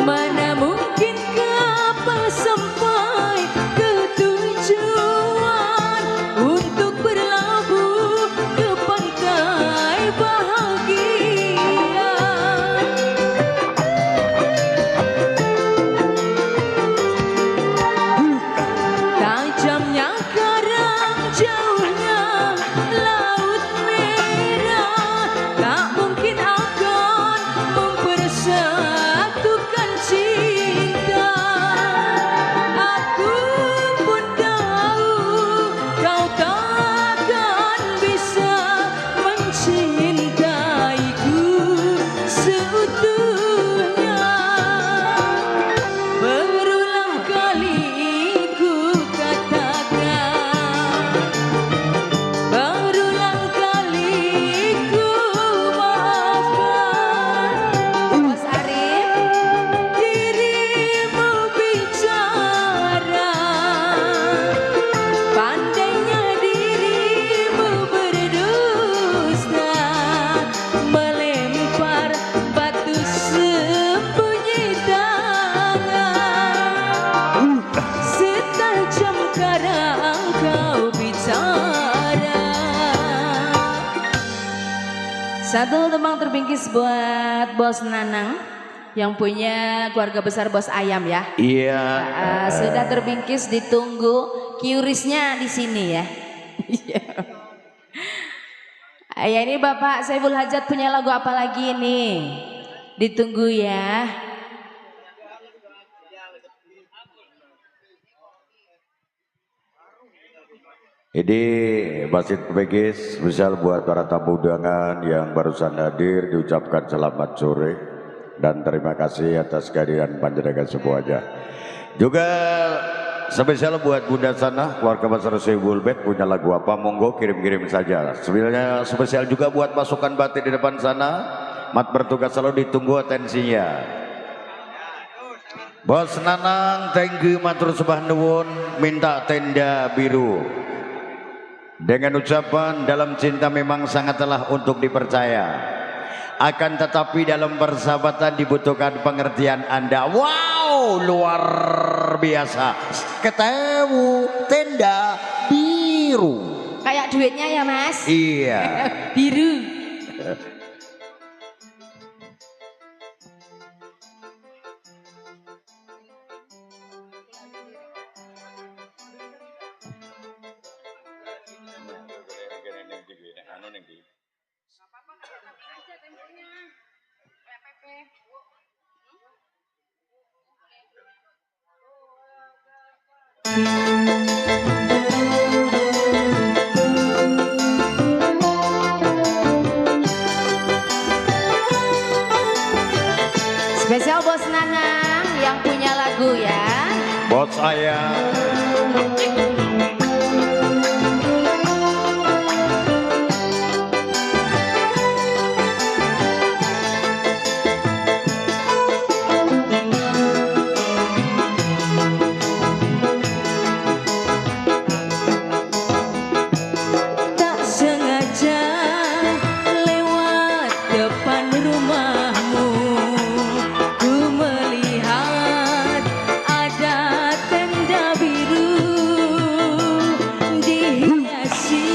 Mana mungkin kapal sampai ke tujuan untuk berlabuh ke pantai bahagia. Tajamnya karang, jauhnya laut merah, tak mungkin akan mempersatukan cinta. Aku pun tahu kau takkan bisa mencintaiku seutuhnya. Berulang kali ku katakan, berulang kali ku maafkan. Mas Arif, dirimu bicara, pandainya dirimu berdusta, melempar batu sembunyi tangan. Setajam karang kau bicara. Satu tembang terbingkis buat Bos Nanang yang punya keluarga besar Bos Ayam ya. Iya. Sudah terbingkis, ditunggu QRIS-nya di sini ya. Ya ini Bapak Saiful Hajat punya lagu apa lagi nih? Ditunggu ya. Ini Basit Pegis spesial buat para tamu undangan yang barusan hadir, diucapkan selamat sore dan terima kasih atas kehadiran panjenengan semuanya. Juga spesial buat Bunda Sana, keluarga besar Saiful Bet, punya lagu apa? Monggo kirim-kirim saja. Sebenarnya spesial juga buat pasukan batik di depan sana, mat bertugas selalu ditunggu atensinya. Bos Nanang, thank you, matur sembah nuwun, minta tenda biru. Dengan ucapan dalam cinta memang sangatlah untuk dipercaya. Akan tetapi dalam persahabatan dibutuhkan pengertian Anda. Wow! wow luar biasa. Ketemu tenda biru. Kayak duitnya ya Mas. Iya. Biru. Spesial Bos Nanang yang punya lagu ya. Bos saya. Tak sengaja lewat depan rumahmu, ku melihat ada tenda biru dihiasi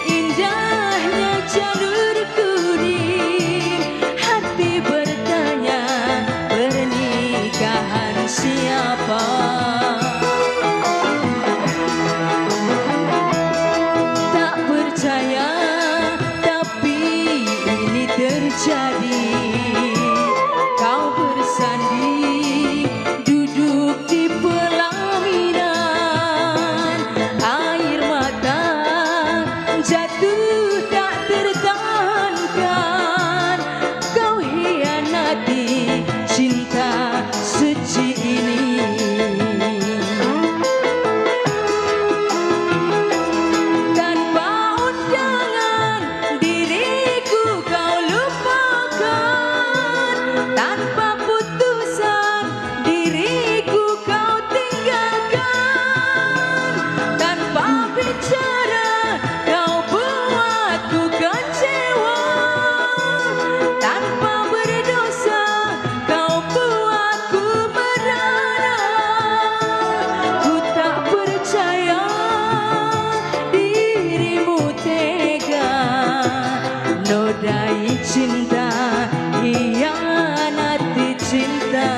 indahnya jalur kuning. Hati bertanya, pernikahan siapa? Tak percaya, tapi ini terjadi. Kau bersanding, duduk di pelaminan. Air mata jatuh tak tertahankan. Kau hianati cinta suci ini. Tanpa undangan diriku kau lupakan. Tanpa putusan diriku kau tinggalkan. Tanpa bicara kau buatku kecewa. Tanpa berdosa kau buatku merana. Ku tak percaya dirimu tega nodai cinta, hianati cinta.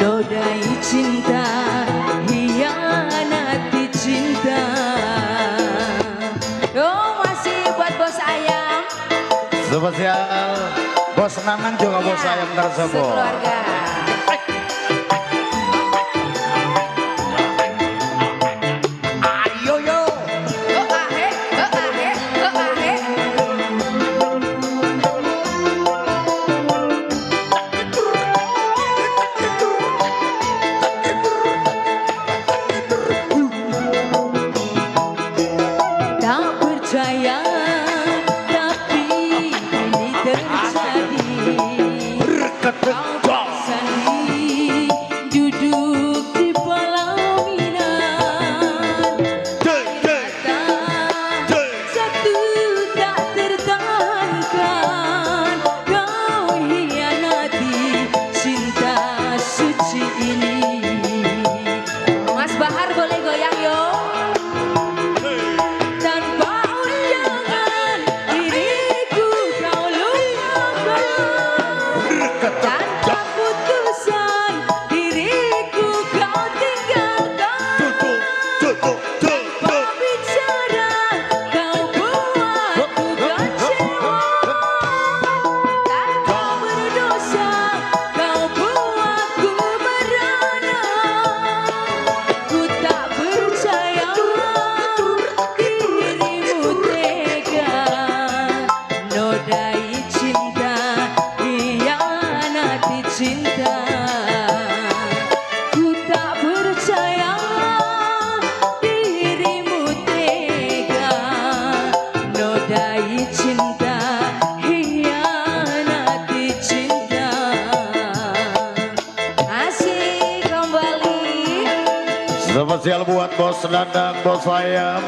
Nodai cinta, hianati cinta. Oh, masih buat Bos Ayam. Spesial Bos Nanang juga Bos Ayam tersebut. Sekeluarga. Ayo yo. Oh ahe, oh ahe, oh ahe. Tak percaya, tapi ini terjadi. Kau bersanding, duduk di pelaminan. Mata satu tak tertahankan. Kau hianati cinta suci ini. Mas Bahar boleh goyang yo. Tanpa undangan diriku kau lupakan. Tanpa putusan diriku kau tinggalkan. Tanpa bicara kau buatku kecewa. Tanpa berdosa kau buatku merana. Ku tak percaya dirimu tega nodai cinta, hianati cinta. Ku tak percaya dirimu tega nodai cinta, hianati cinta. Asik kembali. Spesial buat Bos Nanang, Bos Ayam.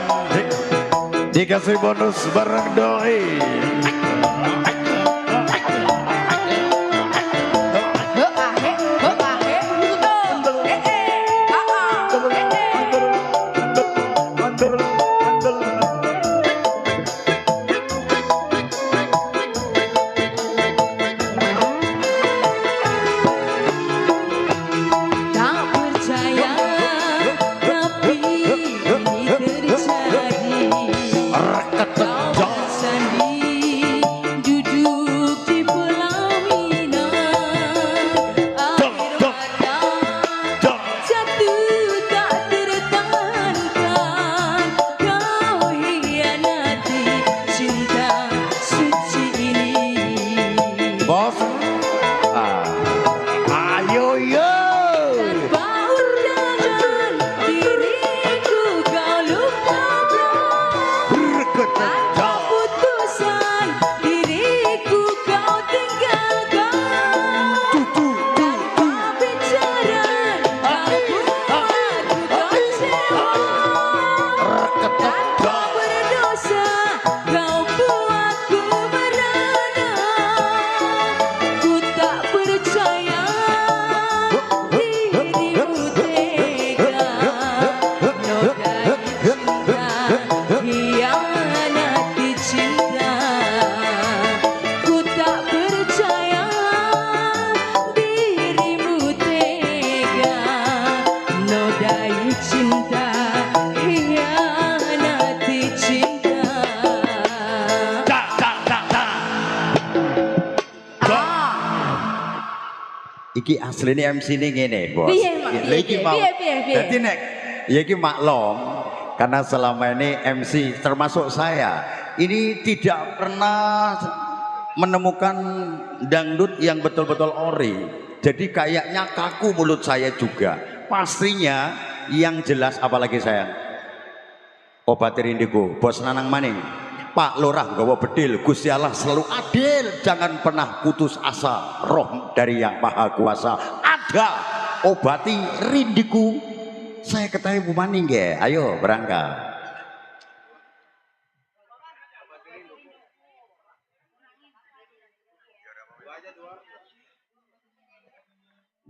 Dikasih bonus bareng doi. Iki aslinya MC ini gini bos. Piye, Mak? Piye, piye? Jadi nek, ya iki maklum karena selama ini MC termasuk saya ini tidak pernah menemukan dangdut yang betul-betul ori. Jadi kayaknya kaku mulut saya juga. Pastinya yang jelas apalagi sayang. Obat rindiku, bos Nanang Maning. Pak Lurah gawa bedil, Gusti Allah selalu adil, jangan pernah putus asa, roh dari yang maha kuasa ada, obati rindiku. Saya ketahui Bu Maning ya, ayo berangkat.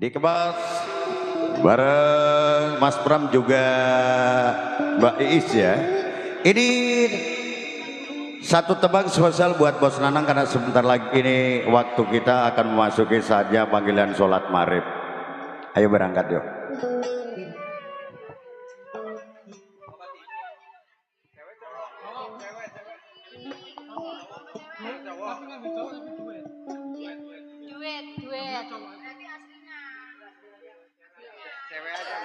Dikemas bareng Mas Pram juga Mbak Iis ya. Ini satu tebang spesial buat Bos Nanang karena sebentar lagi ini waktu kita akan memasuki saja panggilan sholat maghrib. Ayo berangkat yuk. Duet. Cewek aja,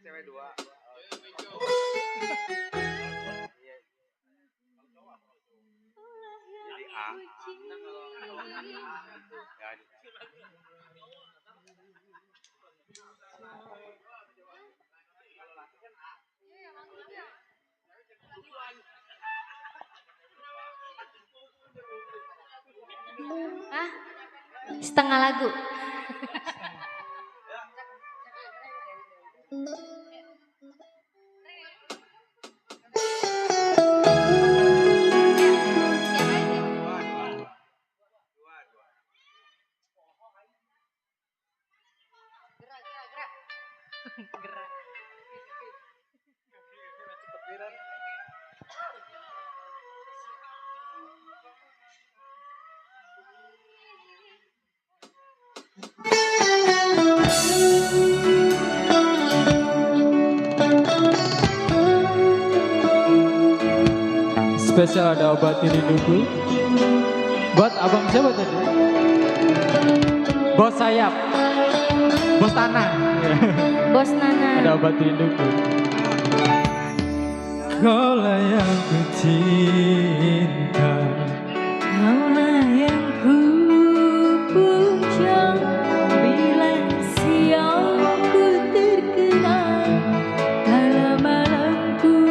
cewek dua. Jadi A. Ah, setengah lagu. Spesial ada obat rinduku. Buat abang siapa tadi? Bos sayap. Bos tanah. Bos Nana. Ada obat rinduku. Kaulah yang ku cinta, Kaulah yang ku puja, bila siang ku terkenang, kala malamku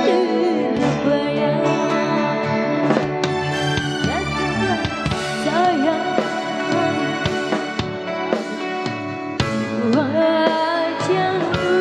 terbayang. Datanglah sayang, wajahmu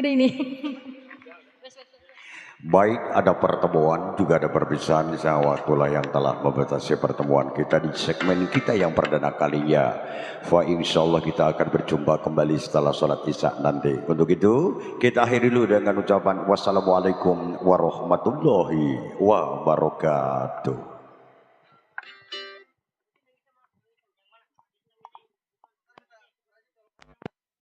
Udah ini. Baik, ada pertemuan juga ada perpisahan. Waktulah yang telah membatasi pertemuan kita di segmen kita yang perdana kalinya. Fa insyaallah kita akan berjumpa kembali setelah sholat isya nanti. Untuk itu kita akhiri dulu dengan ucapan wassalamualaikum warahmatullahi wabarakatuh.